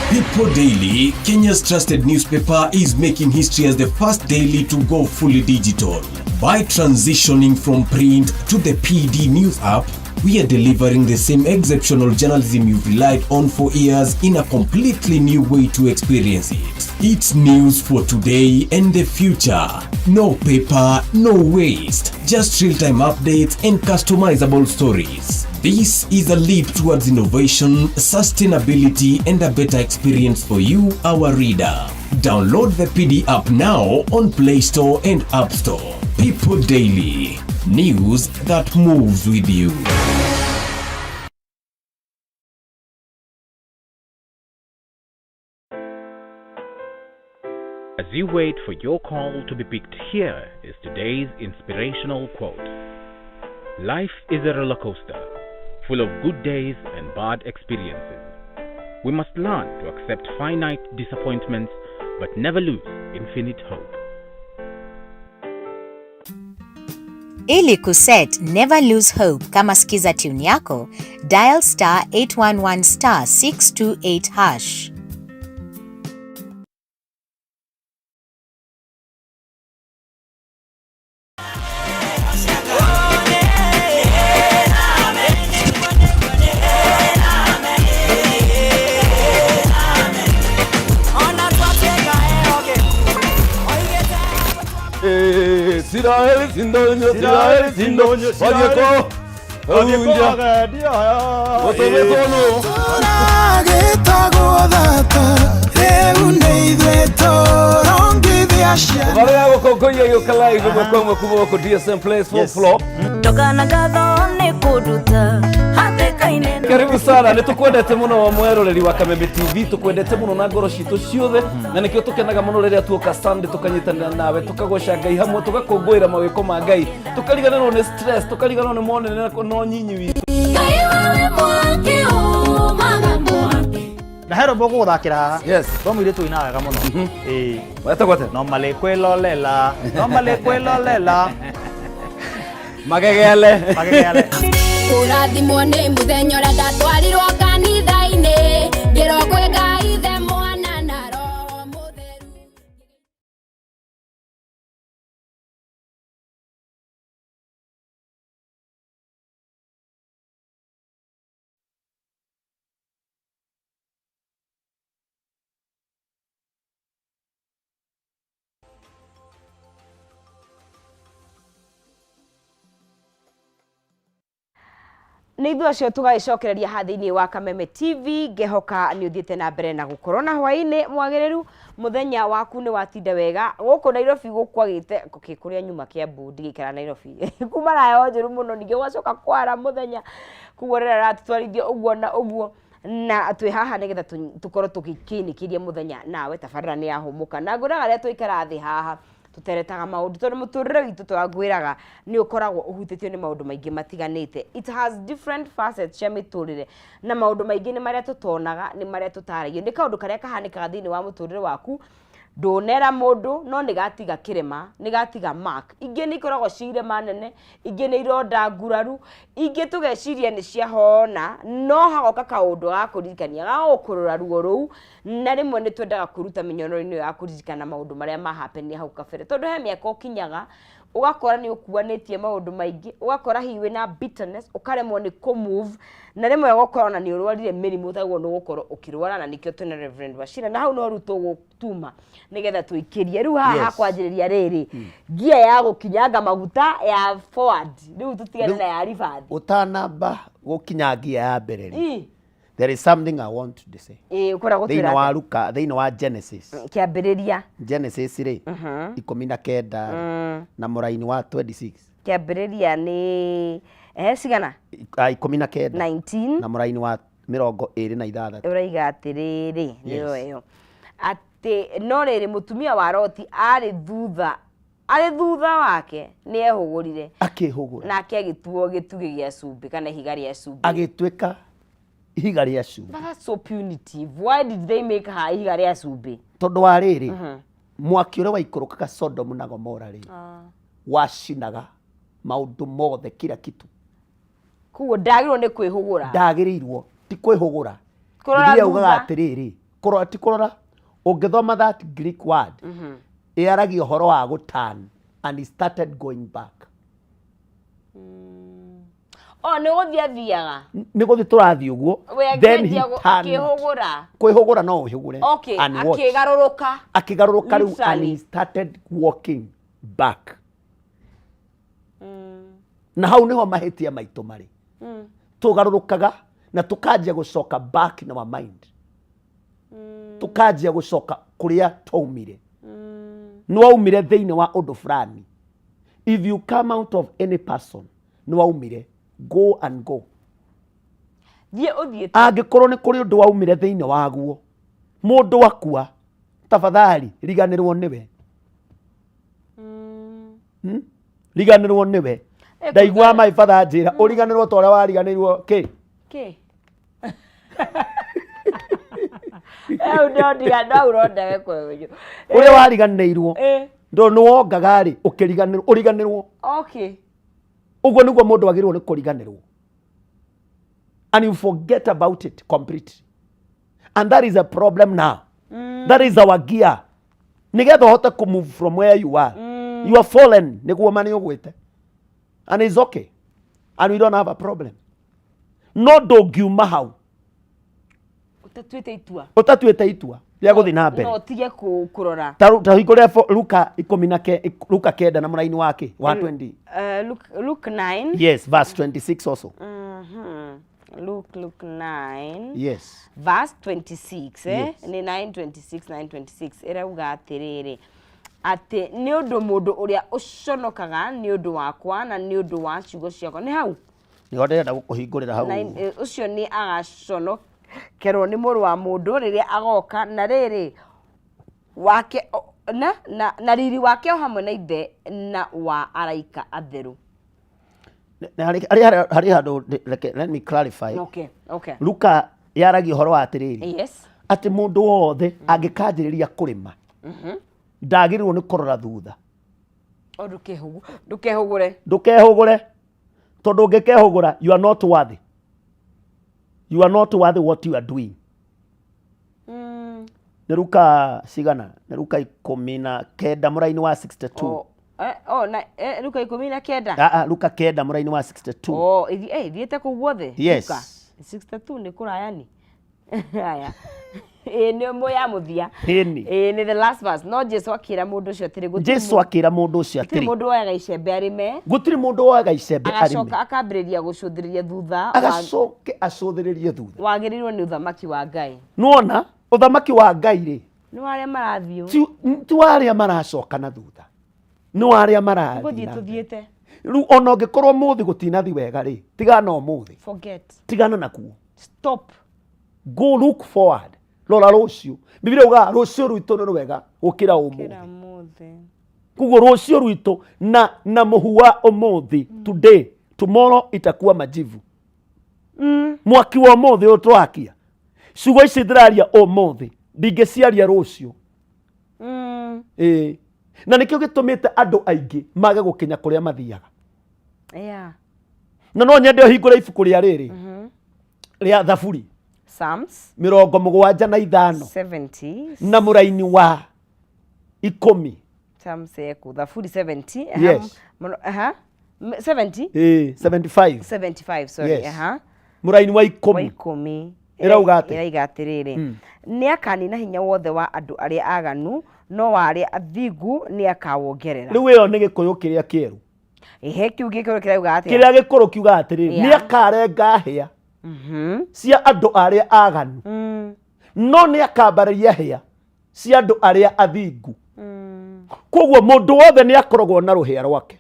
People Daily, Kenya's trusted newspaper, is making history as the first daily to go fully digital. By transitioning from print to the PD News app, we are delivering the same exceptional journalism you've relied on for years in a completely new way to experience it. It's news for today and the future. No paper, no waste. Just real-time updates and customizable stories. This is a leap towards innovation, sustainability, and a better experience for you, our reader. Download the PD app now on Play Store and App Store. People Daily. News that moves with you. As you wait for your call to be picked, here is today's inspirational quote. Life is a roller coaster, full of good days and bad experiences. We must learn to accept finite disappointments, but never lose infinite hope. Ili kuset never lose hope kama skiza tune yako, dial *811 *628#. Siraeli sindonyo, Siraeli sindonyo, Wadieko, Unja, Otobetono. Vale hago kokoya yo kalai go kwa kubo ko DSM Place for floor. Tokana gathone kuduta hate kaine. Karibu sana nitukwendete muno wa mweroreri wa Kameme TV tukwendete muno na ngoro citu ciothe na nikio tukenaga muno riria tuoka Sunday tukanyitanira nawe tukagoca Ngai hamwe tugakungwira mawiko ma Ngai tukariganirwo ni stress tukariganirwo ni monene no nyinyi witu. Ngai wawe mwake o mama mwake. Na hero bogo guthakira yes twamwire tu ina wega muno weta gwate no male kwelolela magegele urathimwo ni muthenya uria ndatwarirwo kanitha-ini ngirwo kwi Ngai ithe mwana na roho mutheru. Nĩ ithuĩ acio tũgagĩcokereria haha thĩinĩ wa Kameme TV ngehoka nĩ ũthiĩte na mbere na gũkorwo na hwaĩ-inĩ mwagĩrĩru mũthenya waku nĩ watinda wega gũkũ Nairobi gũkwagĩte kũrĩa nyuma Kiambu ndigĩikara Nairobi kuma nayo njũru mũno ningĩ gwacoka kwara mũthenya koguo rĩrĩa ratũtwarithia ũguo na ũguo na twĩ haha nĩgetha tũkorwo tũgĩkĩinĩkĩria mũthenya nawe tabarĩra nĩ yahũmũka na ngwĩraga rĩrĩa twaikara thĩ haha tuteretaga maundu tondu muturire witu twagwiraga ni ukoragwo uhutitio ni maundu maingi matiganite. It has different facets cia miturire na maundu maingi ni maria tutonaga ni maria tutaragio ni kaundu karia kahanikaga thiini wa muturire waku ndonera mundu no ni gatiga kirema ni gatiga mark ingi ni ikoragwo cire manene ingi ni ironda nguraru ingi tugeciria ni cia hona no hagoka kaundu ga kuririkania ga gukurura ruo ruu na rimwe ni twendaga kuruta minyororo-ini ya kuririkana maundu maria mahapenia hau kabere tondu he miaka ukinyaga ugakora ni ukuanitie maundu maingi ugakora hiwe na bitterness ukaremwo ni ku move na rimwe gukora ni urwarire mirimu taguo ni gukorwo ukirwara na nikio twina Reverend Wachira na hau no ruto gutuma nigetha tuikirie riu haha kwanjiriria riri gia ya gukinyanga maguta ya forward riu tutigane na ya reverse utanamba gukinya gia ya mbere there is something I want to say ukora gutira thĩinĩ wa Luka thĩinĩ wa Genesis kiambiriria Genesis ri 19 na mũraini wa 26 kiambiriria ni cigana 19 na mũraini wa 26 uraiga atiriri niyo yo ati no riri mutumia wa Loti ari thutha wake ni ehugurire akihugura nake agituo gitugi gia cumbi kana ihiga ria cumbi agitweka ihiga ria cumbi. That's so punitive. Why did they make her ihiga ria cumbi? Tondu wa riri mwaki uria waikũrũkaga Sodom na Gomora ri wacinaga maundu mothe kila kitu kuo ndagirwo ni kwihugura ndagĩrĩirwo ti kwihugura Biblia ugaga atiriri kurora ti kurora ungithoma that Greek word yaragio horo wa guturn and he started going back ni guthiathiaga ni guthi turathi uguo then he kihugura kwihugura no uhugure and akigaruruka riu and he started walking back na hau niho mahitia maitu mari tugarurukaga na tukanjia gucoka back in our mind tukanjia gucoka kuria twaumire no waumire thiini wa undu fulani if you come out of any person no waumire go and go angikorwo ni kuri undu waumire thiini waguo mundu wakua tafadhali riganirwo niwe riganirwo niwe ndaigua my father njira uriganirwo tore wariganirwo ki ndo ndiga ndo urondaga kweyo uria wariganirwo ndo no wongaga ri ukiriganirwo uriganirwo uguo niguo mundu agirwo ni kuriganirwo and you forget about it completely and that is a problem now that is our gear nigetha uhote ku move from where you are you are fallen niguo mani ugwite and it's okay and we don't have a problem no ndungiuma hau utatuite itua ria guthi na mbere no tige kurora ta hingure Luka 10 Luka kenda na muraini wake wa 20 Luke 9 yes verse 26 also Luke 9 yes verse 26 Yes. ni 9:26 irauga atiriri ati ni undu mundu uria uconokaga ni undu wakwa na ni undu wa ciugo ciakwa ni hau nigo ndenda gukuhingurira hau ucio ni agaconokerwo ni muru wa mundu riria agoka na riri wake na riri wake o hamwe na ithe na wa araika atheru. hari handu let me clarify. Okay. Luka yaragia horo wa atiriri Yes. ati mundu wothe angikanjiriria kurima ndagirwo ni korora thutha ndukehugure tondu ngikehugura you are not worthy what you are doing. Ni Luka cigana ni Luka 19 muraini wa 62 Luka 19 Luka 9 muraini wa 62 thiete ku guothe yes 62 ni kurayani aya ni moya muthia ni the last verse no Jesu akira mundu ucio atiri Jesu akira mundu ucio atiri mundu oyaga icembe arime gutiri mundu oyaga icembe arime agacoka akambiriria gucuthiriria thutha agacoke acuthiririe thutha wagirirwo ni uthamaki wa Ngai nuona uthamaki wa Ngai ri ni waria marathio ti waria maracoka na thutha ni waria marathio guthii tuthiete riu ona ungikorwo muthi gutinathi wega ri tigana umuthi forget tigana nakuo stop go look forward rora rucio Biblia uga rucio rwito ni rwega gukira umuthi kugo rucio rwito na muhua umuthi today tomorrow itakuwa majivu mwaki wa umuthi utwakia ciugo ici ndiraria umuthi ndingiciaria rucio na nikio gitumite andu aingi mage gukinya kuria mathiaga na no nyende hingure ibuku ria riri ria Thaburi Psalms 75 na muraini wa 10 Psalms yeku Thaburi 70 yes 70 75 sorry yes. Muraini wa 10 irauga atiriri ni akanina hinya wothe wa andu aria aganu no wa aria athingu ni akawongerera riu iyo ni gikuyu kiria kieru kiu gikuru kirauga atia kiria gikuru kiuga atiriri ni akarenga hia cia andu aria aganu no ni akambararia hia cia andu aria athingu koguo mundu wothe ni akoragwo na ruhia rwake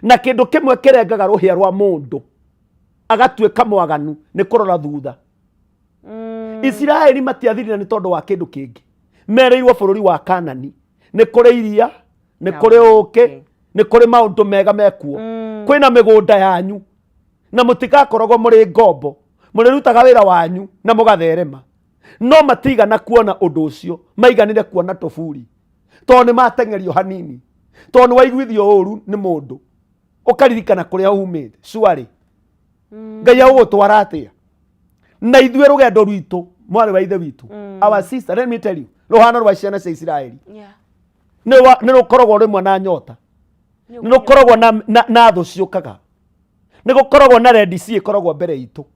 na kindu kimwe kirengaga ruhia rwa mundu agatuika mwaganu ni kurora thutha Israeli matiathirire ni tondu wa kindu kingi mereirwo bururi wa Kanani ni kuri iria ni kuri uki ni kuri maundu mega mekuo kwina migunda yanyu na mutigakoragwo muri ngombo murirutaga wira wanyu na mugatherema no matigana kuona undu ucio maiganire kuona tofuri tondu ni matengerio hanini tondu waiguithio uru ni mundu ukaririkana kuria umite swari Ngai agutwara atia na ithue rugendo rwitu mwari wa ithe witu our sister let me tell you ruhana rwa ciana cia Israeli ni rukoragwo rimwe na nyota ni rukoragwo na thu ciukaga ni gukoragwo na Red Sea ikoragwo mbere itu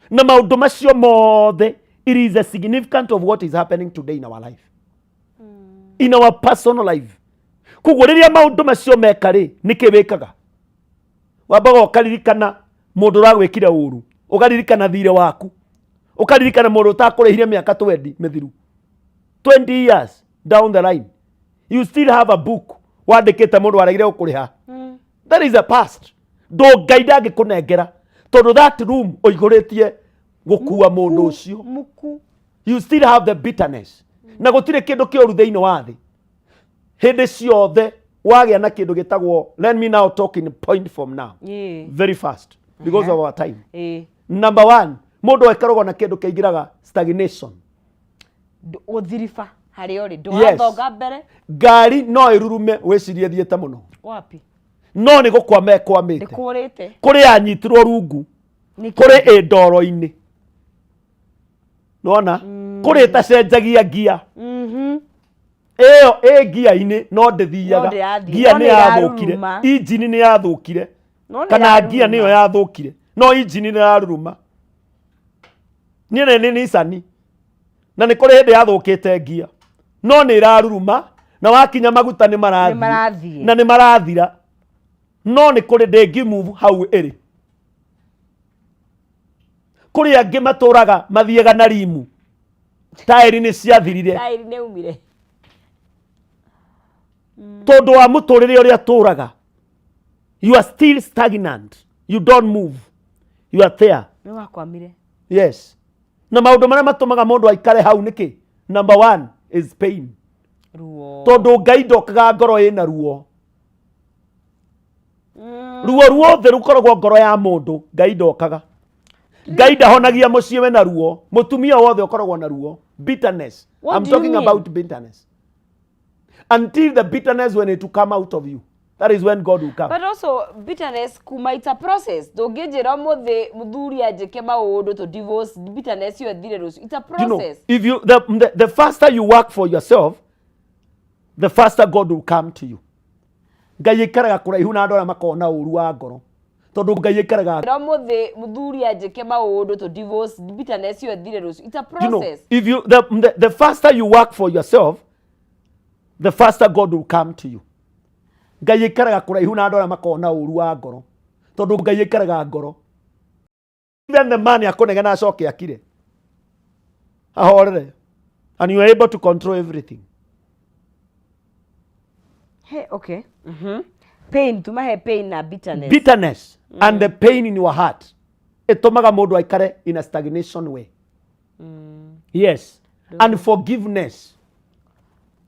na maundu macio mothe it is a significant of what is happening today in our life in our personal life kuguo riria maundu macio meka ri nikibikaga wambaga ukaririkana mundu uragwikire uru ukaririkana thire waku ukaririkana mundu utakurehire miaka 20 mithiru 20 years down the line you still have a book wandikite mundu aragire ukuriha that is a past do Ngai ndangikunengera tondu that room oiguritie gukua mundu ucio you still have the bitterness na gutire kindu kioru thiini wa thi hindi ciothe wagia na kindu gitagwo let me now talk in point from now very fast because of our time number 1 mundu ekarogwo na kindu kaingiraga stagnation uthirifa hari ori ndwathonga mbere ngari no irurume wicirie thiete muno wapi no ni gukwame kwamite ndikurite kuri anyitirwo rungu kuri indoro-ini nona kuri tacenjagia gia iyo gia-ini no ndithiaga gia ni yathukire engine ni yathukire kana gia niyo yathukire no engine ni yaruruma ni Nissan na nä kå rä hä ndä yathå te ngia no nä iraruruma na wakinya maguta nä marathiä na nä marathira no nä kå rä ndä move hau ä rä kå rä angä matå raga mathiega na rimu taäri nä ciathirire tondå wa må tå rä re å rä a tå raga you are still stagnant you don't move you are there yes na maundu maria matumaga mundu aikare hau niki number 1 is pain tondu Ngai ndokaga ngoro ina ruo ruo ruothe rukoragwo ngoro ya mundu Ngai ndokaga Ngai ndahonagia mucii we na ruo mutumia wothe ukoragwo na ruo bitterness I'm talking about bitterness until the bitterness when it to come out of you. That is when God will come. But also bitterness kuma it's a process. Dogejera muthuri ajeke maundu to divorce bitterness you thire rucio. It's a process. You know, if you the faster you work for yourself, the faster God will come to you. Ngai ikaraga kuraihu na andu aria makona uru wa ngoro. Tondu Ngai ikaraga muthuri ajeke maundu to divorce bitterness you thire rucio. It's a process. You know, if you the faster you work for yourself, the faster God will come to you. Ngai ikaraga kuraihu na andu aria makona uru wa ngoro tondu Ngai ikaraga ngoro. Even the man yakonegana acoke akire ahorere and you are able to control everything. Hey, okay. Pain tumahe pain na bitterness and the pain in your heart itumaga mundu aikare in a stagnation way. Yes. And forgiveness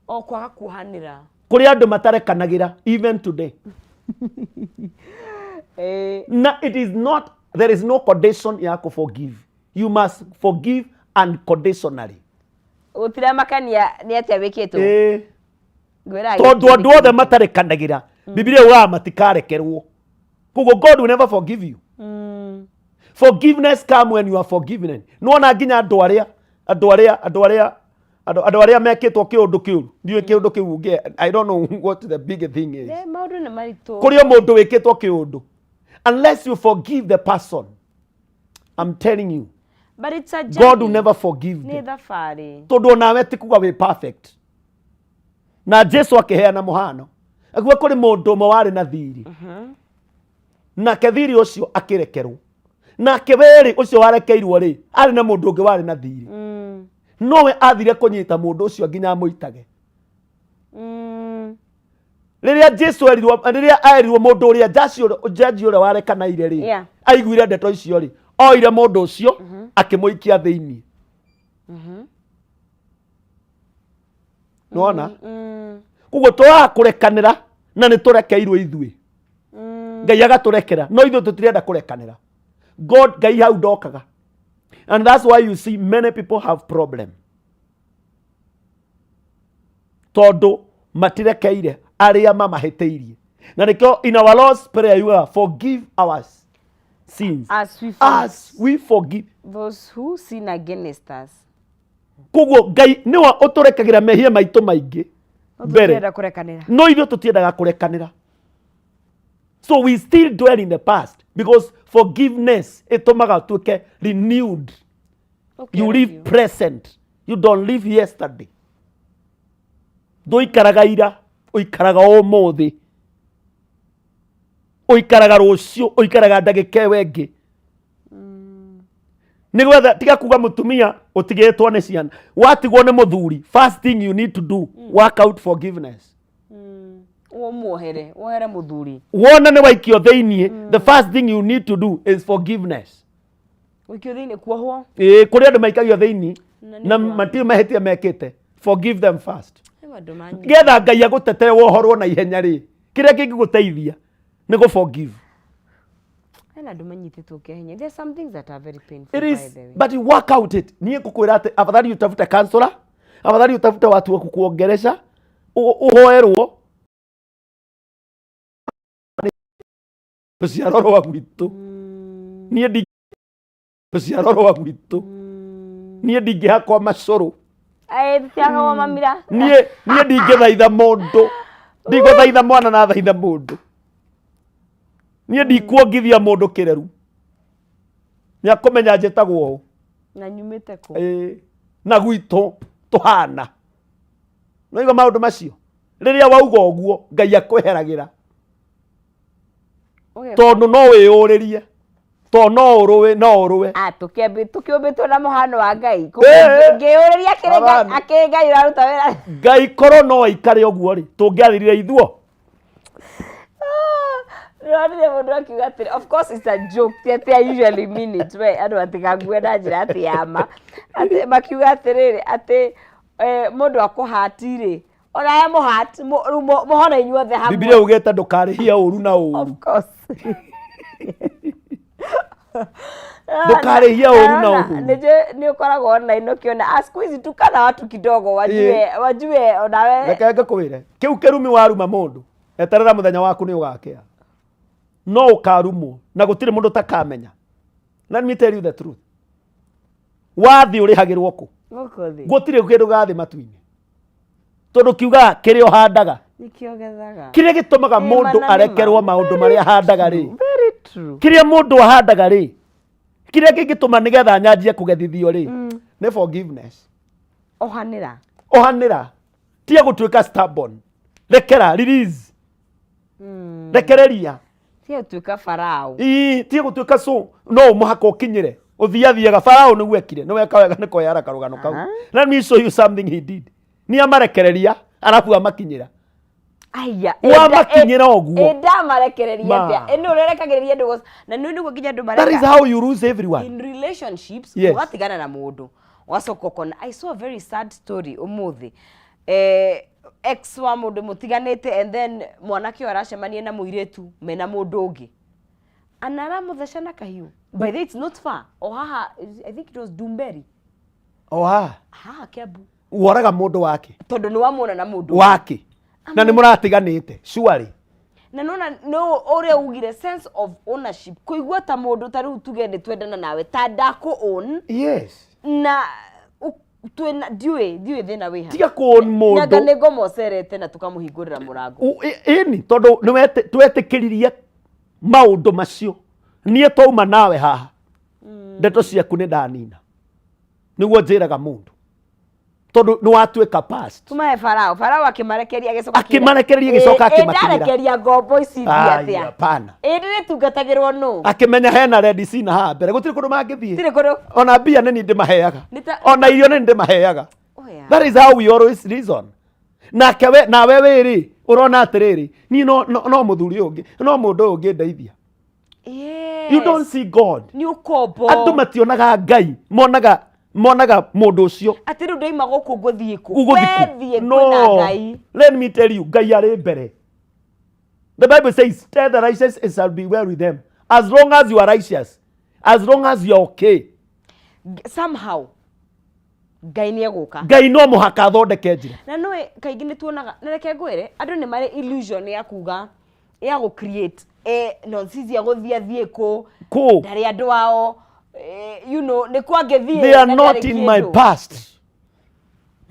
kwaga kuhanira kuri andu matarekanagira even today. Na it is not, there is no condition ya ku forgive. You must forgive unconditionally. Utira makania ni atia wikitwo tondu andu othe matarekanagira Biblia uga matikarekerwo koguo God will never forgive you. Forgiveness come when you are forgiven. No na nginya andu aria mekitwo kiundu kiuru ndiwe kiundu kiu I don't know what the big thing is. Maundu ni marito kuri mundu wikitwo kiundu unless you forgive the person, I'm telling you, but it's a journey. God will never forgive them. Tondu nawe ti kuga we perfect. Na Jesu akiheana muhano aguo kuri mundu mo wari na thiri na kethiri ucio akirekerwo na keberi ucio warekeirwo ri ari na mundu ungi wari na thiri nowe athire kunyita mundu ucio nginya amuitage. Riria Jesu aerirwo mundu uria jaji uria warekanaire ri aiguire ndeto icio ri oire mundu ucio akimuikia thiini. Nona kugo twa kurekanira na ni turekeirwo ithui Ngai agaturekera no ithu tutirenda kurekanira. God Ngai hau ndokaga. And that's why you see many people have problem. Todo matirekeire aria mamahiteirie. Na nikyo in our Lord's prayer you are forgive our sins as we forgive those who sin against us. Kugo Ngai niwa uturekagira mehia maitu maingi mbere no ithu tutiendaga kurekanira. So we still dwell in the past because forgiveness itumaga tuke renewed. You live present. You don't live yesterday. Nduikaraga ira, uikaraga umuthi. Uikaraga rucio, uikaraga ndagika ĩyo ĩngĩ. Nigwetha tiga kuga mutumia utigitwo ni ciana. Watigwo ni muthuri, first thing you need to do, work out forgiveness. Wohere muthuri. Wona ni waikio thiini, the first thing you need to do is forgiveness. Waikio thiini kuohwo? Kuri andu maikagio thiini na matiri mahetia mekite. Forgive them first. Getha Ngai agutetee wohorwo na ihenya ri. Kiria kingiguteithia ni go forgive. There's some things that are very painful. It is, but you work out it. Niye kukwira ati afadhali utafute counselor, afadhali utafute watu wa kukuongeresha, uhoerwo. Pasiaroro wa gwitu. Niye di pasiaroro wa gwitu. Niye dige hakwa macoro. Tiaga wa mamira. Niye dige thaitha mundu. Ndigo thaitha mwana na thaitha mundu. Niye ndikuongithia mundu kireru. Nya kumenya njitagwo na nyumite ku. na gwitũ tũhana noiga maũndũ macio rĩrĩa wauga ũguo Ngai akweheragira tondũ no wĩyũrĩrie to no ũrũwe tukiumbitwo na muhano wa Ngai ngĩyũrĩria akĩ Ngai ũraruta wĩra Ngai korwo no aikare ũguo rĩ tũngĩathirire ithuo Rĩrĩa mũndũ akiuga atĩ of course it's a joke I usually mean it we andũ atigague na njĩra atĩ yama atĩ makiuga atĩrĩrĩ atĩ mũndũ akũhati rĩ ona mũhati mũhona inyuothe hamwe Biblia ugĩte ndũkarĩhia ũru na ũru of course ndũkarĩhia ũru na ũru nĩ ũkoragwo online ũkiona siku hizi tu kana watu kidogo wajue onawe reke ngakwĩre kĩu kĩrumi waruma mũndũ eterera mũthenya waku nĩ ũgakĩa no ũkarumwo na gũtirĩ mũndũ takamenya let me tell you the truth wathi ũrĩhagĩrwo kũ gũtirĩ kĩndũ gathĩ matu-inĩ tondũ kiuga kĩrĩa ũhandaga nĩkĩo gethaga kĩrĩa gĩtũmaga mũndũ arekerwo maũndũ marĩa ahandaga rĩ very true kĩrĩa mũndũ ahandaga rĩ kĩrĩa kĩngĩtũma nĩgetha nyanjie kũgethithio rĩ nĩ forgiveness ohanĩra tia gũtuĩka stubborn rekera release rekereria tia gũtuĩka Farao tia gũtuĩka so no mũhaka ũkinyĩre ũthiathiaga Farao nĩguo ekire nĩ weka wega nĩ koyara karũgano kau let me show you something he did nĩ amarekereria arabu amakinyĩra wamakinyĩra ũguo ndamarekereria atĩa nĩ ũrerekagĩrĩria andũ na nĩguo nginya andũ that is how you lose everyone in relationships ũgatigana na mũndũ wacoka ũkona I saw a very sad story ũmũthĩ ex wa mũndũ mũtiganĩte and then mwanake ũyũ aracemania na mũirĩtu mena mũndũ ũngĩ anaramũtheca na kahiũ by the way it's not far haha I think it was Dumberi haha Kiambu woraga mũndũ wake tondũ nĩ wamuona na mũndũ wake na nĩ mũratiganĩte surely na no ũrĩa ugire sense of ownership kũigua ta mũndũ ta rĩu tuge nĩ twendana nawe ta ndakũ own yes na twena ndiwe thĩna wĩha tiga kũ own mũndũ nanga nĩ ngomocerete na tukamũhingũrĩra mũrango ĩni tondũ nĩ twetĩkĩririe maũndũ macio niĩ twauma nawe haha ndeto ciaku nĩ ndanina nĩguo njĩraga mũndũ tondũ nĩ watuĩka past tumahe Farao akĩmarekeria gĩcoka akĩmarekeria ngombo ici atĩa hapana nĩ tungatagĩrwo no akĩmenya hena red scene haha mbere gũtirĩ kũndũ mangĩthiĩ tirĩ kũndũ ona mbia nĩ ndĩmaheaga ona irio nĩ ndĩmaheaga that is how we always reason nawe wĩrĩ ũrona atĩrĩrĩ niĩ no mũthuri ũngĩ no mũndũ ũngĩ ndeithia you don't see God nĩ ũkombo andũ mationaga Ngai monaga mũndũ ũcio atĩ rĩu ndoima gũkũ ngũthiĩ kũ wethiĩ kwĩna Ngai let me tell you Ngai arĩ mbere the Bible says tell the righteous it shall be well with them as long as you are righteous as long as you are okay somehow Ngai nĩ egũka Ngai no mũhaka athondeke njĩra na nĩ kaingĩ nĩ tuonaga na reke ngwĩre andũ nĩ marĩ illusion ya kuga ya gũ create nonsense ya gũthiathiĩ kũ ndarĩ andũ ao you know they are not in my past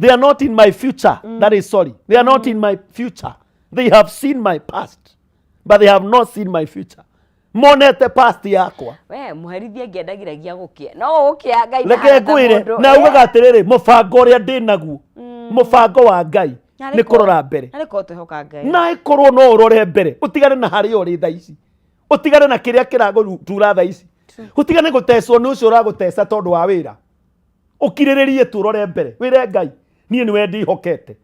they are not in my future that is sorry they are not in my future they have seen my past but they have not seen my future monete past yakwa we muherithie ngendagiragia gũkĩa no gũkĩa Ngai reke ngwĩre na ugaga atĩrĩrĩ mũbango ũrĩa ndĩnaguo mũbango wa Ngai nĩ kũrora mbere na nĩkorwo twĩhoka Ngai na ĩkorwo no ũrore mbere ũtigane na harĩa ũrĩ thaa ici ũtigane na kĩrĩa kĩragũtura thaa ici utigane gũtecwo nĩ ũcio ũragũteca tondũ wa wĩra ũkirĩrĩrie tu ũrore mbere wĩre Ngai niĩ nĩwe ndĩhokete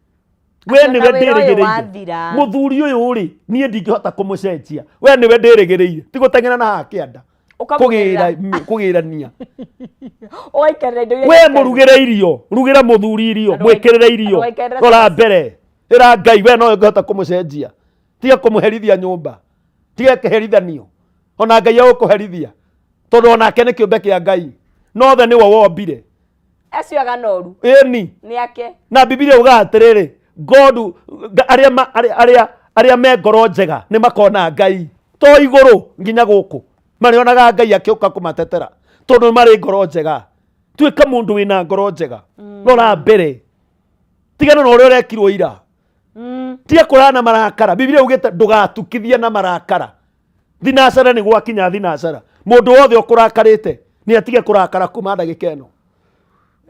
we nĩwe ndĩrĩgĩrĩire mũthuri ũyũ rĩ niĩ ndingĩhota kũmũcenjia we nĩwe ndĩrĩgĩrĩire ti gũteng'era na haha kĩanda kũgĩrania we mũrugĩre irio rugĩra mũthuri irio mwĩkĩrĩre irio rora mbere ĩra Ngai we no ngĩhota kũmũcenjia tiga kũmũherithia nyũmba tiga kũherithanio ona Ngai agũkũherithia tondũ onake nĩ kĩũmbe kĩa Ngai no the nĩwe wombire acioaga noru ĩni nĩake na Biblia uga atĩrĩrĩ God arĩa me ngoro njega nĩ makona Ngai to igũrũ nginya gũkũ marĩonaga Ngai akĩũka kũmatetera tondũ marĩ ngoro njega tuĩka mũndũ wĩna ngoro njega rora mbere tigana na ũrĩa ũrekirwo ira tiga kũrana na marakara Biblia ugĩte ndũgatukithie na marakara thinacara nĩ gwakinya thinacara mũndũ wothe ũkũrakarĩte nĩ atige kũrakara kuma ndagĩka ĩno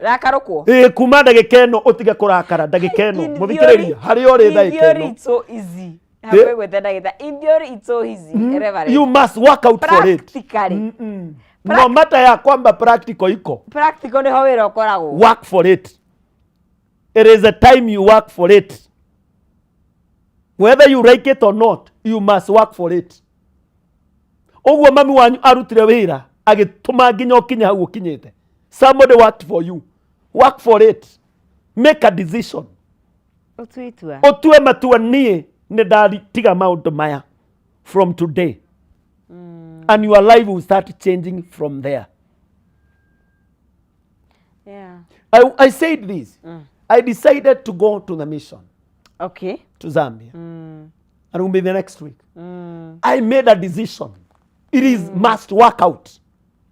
rakarukwo kuma ndagika ĩno ũtige kũrakara ndagika ĩno mũthikĩrĩria harĩ ori ndagika ĩno it's so easy hapo gwetha ndagika in theory it's so easy Reverend. You must work out for it practically no matter ya kwamba practical iko practical niho wĩra ũkoragwo work for it. It is a time you work for it. Whether you like it or not, you must work for it. Ogwo mami wanyu arutire wira agituma nginya ukinya hau ukinyete. Somebody worked for you. Work for it. Make a decision. Otue matua nie ne tiga maundu maya from today. And your life will start changing from there. Yeah. I said this. I decided to go to the mission. Okay. To Zambia. And it will be the next week. I made a decision. It is must work out.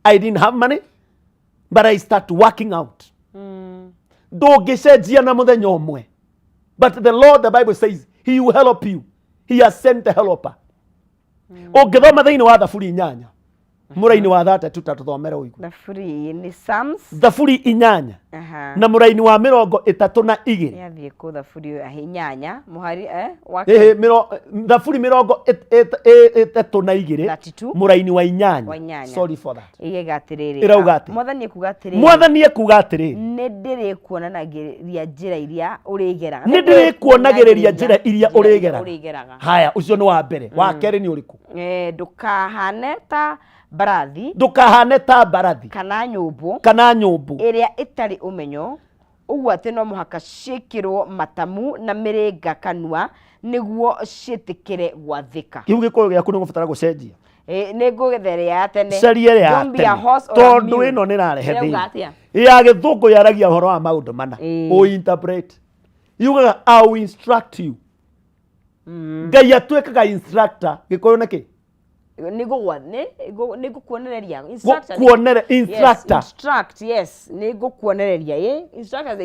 I didn't have money, but I start working out. Ndũngĩcenjia na mũthenya ũmwe. But the Lord, the Bible says, he will help you. He has sent a helper. Ũngĩthoma thĩinĩ wa thaburi 8. Mũraini wa 3 tutathomera ũigu. Thaburi ni Psalms. Thaburi 8. Na mũraini wa 32. Yathiĩ kũ thaburi 8 mũhari thaburi 32 mũraini wa 8. Sorry for that. Ĩrauga Mwathani ekuga atĩrĩ. Nĩndĩrĩkuonanagĩria njĩra iria ũrĩgera. Nĩndĩrĩkuonagĩrĩria njĩra iria ũrĩgera. Haya, ũcio nĩ wa mbere. Wa kerĩ nĩ ũrĩkũ? Ndũkahane ta barathi. Ndũkahane ta barathi. Kana nyũmbũ. Ĩrĩa ĩtarĩ ũmenyo. Ũguo atĩ no mũhaka ciĩkĩrwo matamu na mĩrĩnga kanua nĩguo ciĩtĩkĩre gwathĩka. Kĩu gĩkũyũ gĩaku nĩ gũbatara gũcenjia. Nĩ ngũgethere ya tene. Don't be a horse or a mule. Tondũ ĩno nĩ rarehe thĩinĩ. Ya gĩthũngũ yaragia ũhoro wa maũndũ mana. Interpret. Yugaga I will instruct you. Ngai atuĩkaga instructor. Gĩkũyũ nĩ kĩ? Nĩngũkuonereria instructor. Yes nĩngũkuonereria instructor the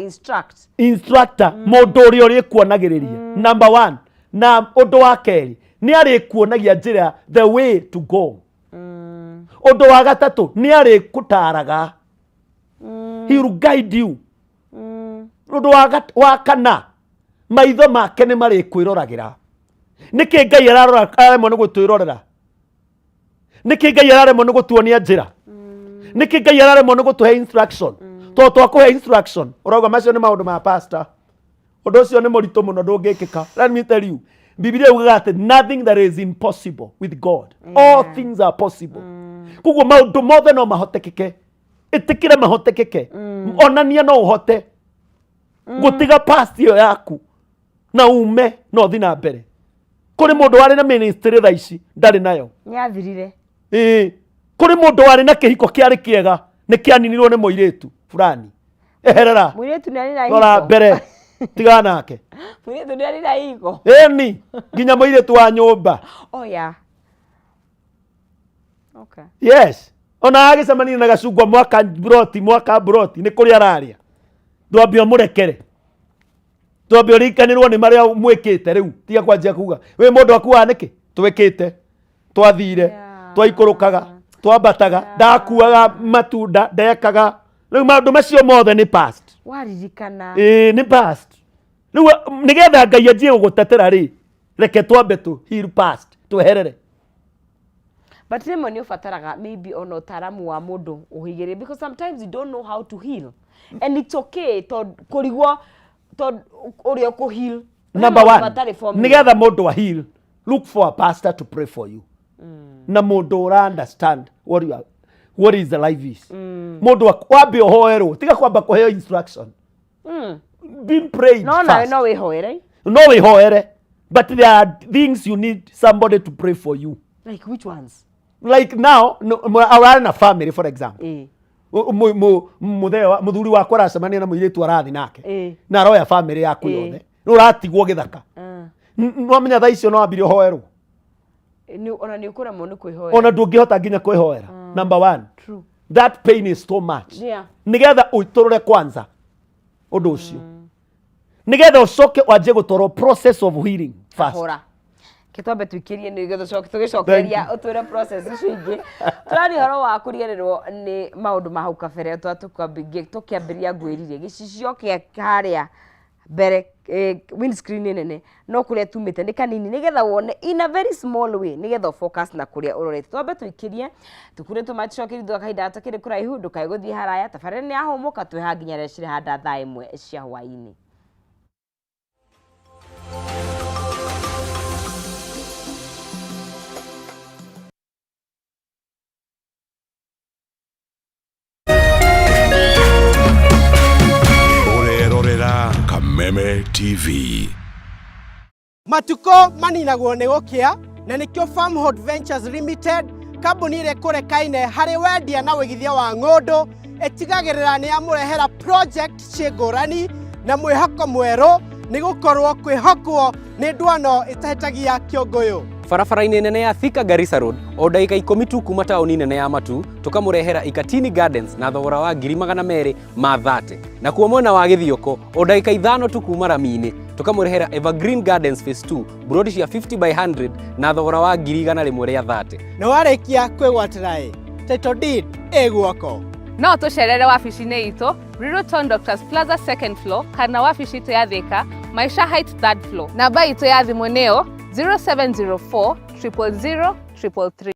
instructor mũndũ ũrĩa ũrĩkuonagĩrĩria. Number 1 na ũndũ wa kerĩ nĩ arĩkuonagia njĩra the way to go. Ũndũ wa gatatũ nĩ arĩkũtaraga. He will guide you. Ũndũ wa kana maitho make nĩ marĩkwĩroragĩra. Nĩkĩ Ngai araremwo nĩ gũtwĩrorera? Nĩkĩ Ngai araremwo nĩ gũtuonia njĩra? Nĩkĩ Ngai araremwo nĩ gũtũhe instruction? Tondũ twakũhe instruction ũrauga macio nĩ maũndũ ma pastor. Ũndũ ũcio nĩ mũritũ mũno ndũngĩkĩka. Let me tell you. Biblia yugaga atĩ nothing that is impossible with God. All things are possible. Koguo maũndũ mothe no mahotekeke. Ĩtĩkĩre mahotekeke. Onania no ũhote. Gũtiga past ĩyo yaku na ume no thiĩ na mbere. Kũrĩ mũndũ warĩ na ministry thaa ici ndarĩ nayo. Nĩathirire. Kũrĩ mũndũ warĩ na kĩhiko kĩarĩ kĩega nĩ kĩaninirwo nĩ mũirĩtu fulani. Eherera. Mũirĩtu nĩ arĩ na hiko. Rora mbere. Tigana nake. Mũirĩtu nĩ arĩ na hiko. Ni nginya mũirĩtu wa nyũmba. Oh yeah. Okay. Yes. Ona agĩcemania na gacungwa mwaka broti nĩ kũrĩa ararĩa. Ndwambia mũrekere. Twambia rikanirwo nĩ marĩa mwĩkĩte rĩu tiga kwanjia kuga we mũndũ akuaga nĩkĩ twĩkĩte twathire twaikũrũkaga twambataga ndakuaga matunda ndekaga rĩu maũndũ macio mothe nĩ past waririkana nĩ past rĩu nĩgetha Ngai anjie gũgũtetera rĩ reke twambe tu heal past tweherere. But rĩmwe nĩ ũbataraga maybe on ũtaramu wa mũndũ ũhigĩre because sometimes you don't know how to heal and it's okay to kũrigwo Number 1, nigetha mũndũ wa heal, look for a pastor to pray for you. Na mũndũ ura understand what is the life is. Mũndũ wambe ũhoerwo, tiga kwamba kũheo instruction. Being prayed first. No wĩhoere. No wĩhoere. But there are things you need somebody to pray for you. Like which ones? Like now, our in a family for example. Muthuri wakwa aracemania na mũirĩtu arathi nake na aroya family yaku yothe nĩ ũratigwo gĩthaka no menya thaa icio no ambire ũhoerwo ona nĩ ũkũremwo nĩ kwĩhoera ona ndũngĩhota nginya kwĩhoera. Number 1, that pain is so much. Nĩgetha ũitũrũre kwanza ũndũ ũcio nĩgetha ũcoke wanjie gũtwarwo process of healing first. kitwambe twikirie ni tugicokeria utwira process icio ingi turari horo wa kurigerirwo ni maundu ma hau kabere tukiambiria ngwiririe gicicio kia haria mbere windscreen nene no kuria tumite ni kanini nigetha wone in a very small way nigetha focus na kuria urorete twambe twikirie tukure tumaticokirithwa kahinda atakiri kuraihu ndukai guthii haraya tabarĩra ni ahumuka twiha nginya recire handa thaa 1 cia hwaini. Meme TV. Matuko maninagwo nĩ gũkĩa na nĩkĩo Farmhold Ventures Limited kambuni ĩrĩa kũrekaine harĩ wendia na wĩigithia wa ng'ũndũ ĩtigagĩrĩra nĩ yamũrehera project cingũrani na mwĩhoko mwerũ nĩ gũkorwo kwĩhokwo nĩ ndwano ĩtahĩtagia kĩũngũyũ. Barabara-inĩ nene ya Thika Garissa Road o ndagĩka 10 tu kuma taũni nene ya Matu tukamũrehera Ikatini Gardens na thogora wa 230,000 na kuo mwena wa Gĩthiũkũ o ndagĩka 5 tu kuma Rami-inĩ tukamũrehera Evergreen Gardens Phase 2 brodi cia 50/100 na thogora wa 130,000. Na warĩkia kwĩgwatĩra title deed ĩguoko. No tũcerere wabici-inĩ itũ Riruton Doctors Plaza 2nd floor kana wabici itũ ya Thika Maisha Heights 3rd floor. Namba itũ ya thimũ nĩyo 0704 000 333.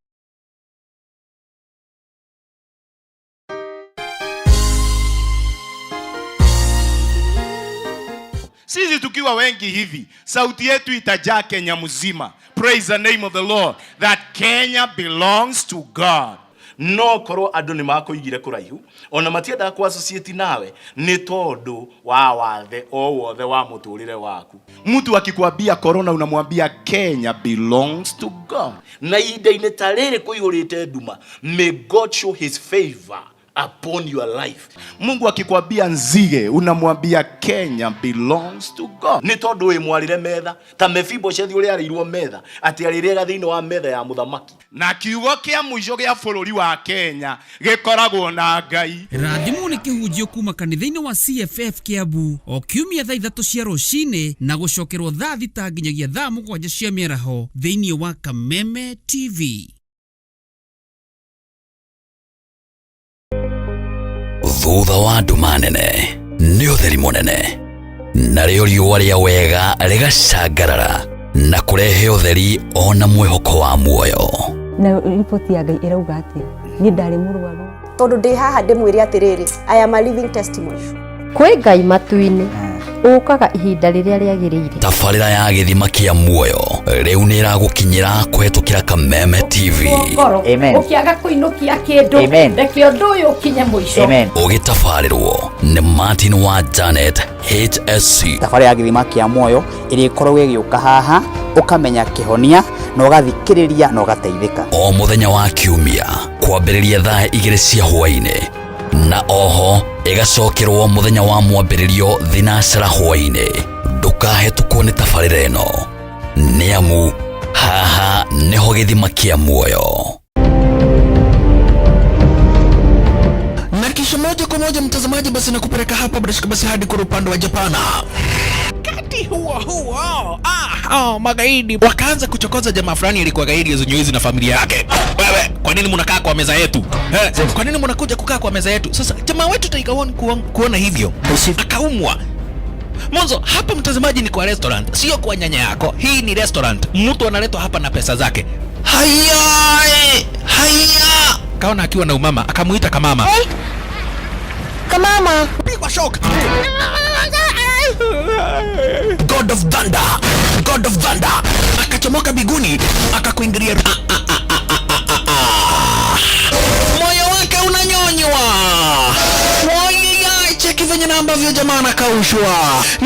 Sisi tukiwa wengi hivi, sauti yetu itajaa Kenya mzima. Praise the name of the Lord. That Kenya belongs to God. No korwo andu ni makoigire kuraihu ona matienda ku associate nawe ni tondu wa wathe o wothe wa muturire waku. Mtu akikwambia corona unamwambia Kenya belongs to God. Na inde-ini tarere kuihurite nduma, may God show his favor upon your life. Mungu akikwambia nzige unamwambia Kenya belongs to God. Ni tondu we mwarire metha ta Mephibosheth uri arirwo metha ati arirega thiini wa metha ya muthamaki. Na kiugo kia mwisho gia bururi wa Kenya gikoragwo na Ngai. Rathimu ni kihunjio kuma kanitha-ini wa CFF Kiambu o kiumia thaa 3 cia rucini na gucokerwo thaa 6 nginyagia thaa 7 cia mĩaraho thiini wa Kameme TV. Thutha wa nduma nene nĩ ũtheri mũnene narĩo riũa rĩa wega rĩgacangarara na kũrehe ũtheri ona mwĩhoko wa muoyo. Na ripoti ya Ngai ĩrauga atĩ niĩ ndarĩ mũrwaru tondũ ndĩ haha ndĩmwĩre atĩrĩrĩ I am a living testimony. Kwĩ Ngai matu-inĩ ũkaga ihinda rĩrĩa rĩagĩrĩire. Tabarĩra ya gĩthima kĩa muoyo rĩu nĩ ĩragũkinyĩra kũhetũkĩra Kameme TV. Amen. Ũkĩaga kũinũkia kĩndũ reke ũndũ ũyũ ũkinye mũico. Ũgĩtabarĩrwo nĩ Martin wa Janet HSC. Tabarĩra ya gĩthima kĩa muoyo ĩrĩa ĩkoragwo ĩgĩũka haha ũkamenya kĩhonia na ũgathikĩrĩria na ũgateithĩka. O mũthenya wa kiumia kwambĩrĩria thaa 2 cia hwaĩ-inĩ na oho ĩgacokerwo mũthenya wa mwambĩrĩrio thinacara hwaĩ-inĩ. Ndũkahetũkwo nĩ tabarĩra ĩno nĩamu haha nĩho gĩthima kĩa muoyo. Na kisha moja kwa moja mtazamaji, basi nakupeleka hapa basi hadi kwa upande wa Japana. Kati huo magaidi wakaanza kuchokoza jamaa fulani alikuwa gaidi Zonyoizi na familia yake. Wewe, kwa nini mnakaa kwa meza yetu? Kwa nini mnakuja kukaa kwa meza yetu? Sasa jamaa wetu Taikawan kuona hivyo akaumwa. Mwanzo hapa mtazamaji ni kwa restaurant, sio kwa nyanya yako. Hii ni restaurant. Mtu analetwa hapa na pesa zake. Haya! Kaona akiwa na umama, akamuita kamama. Hey. Kamama, pigwa shock. God of Thunder. Akachomoka biguni, akakuingilia. Moyo wake unanyonywa. Cheki venye na ambavyo jamaa anakaushwa.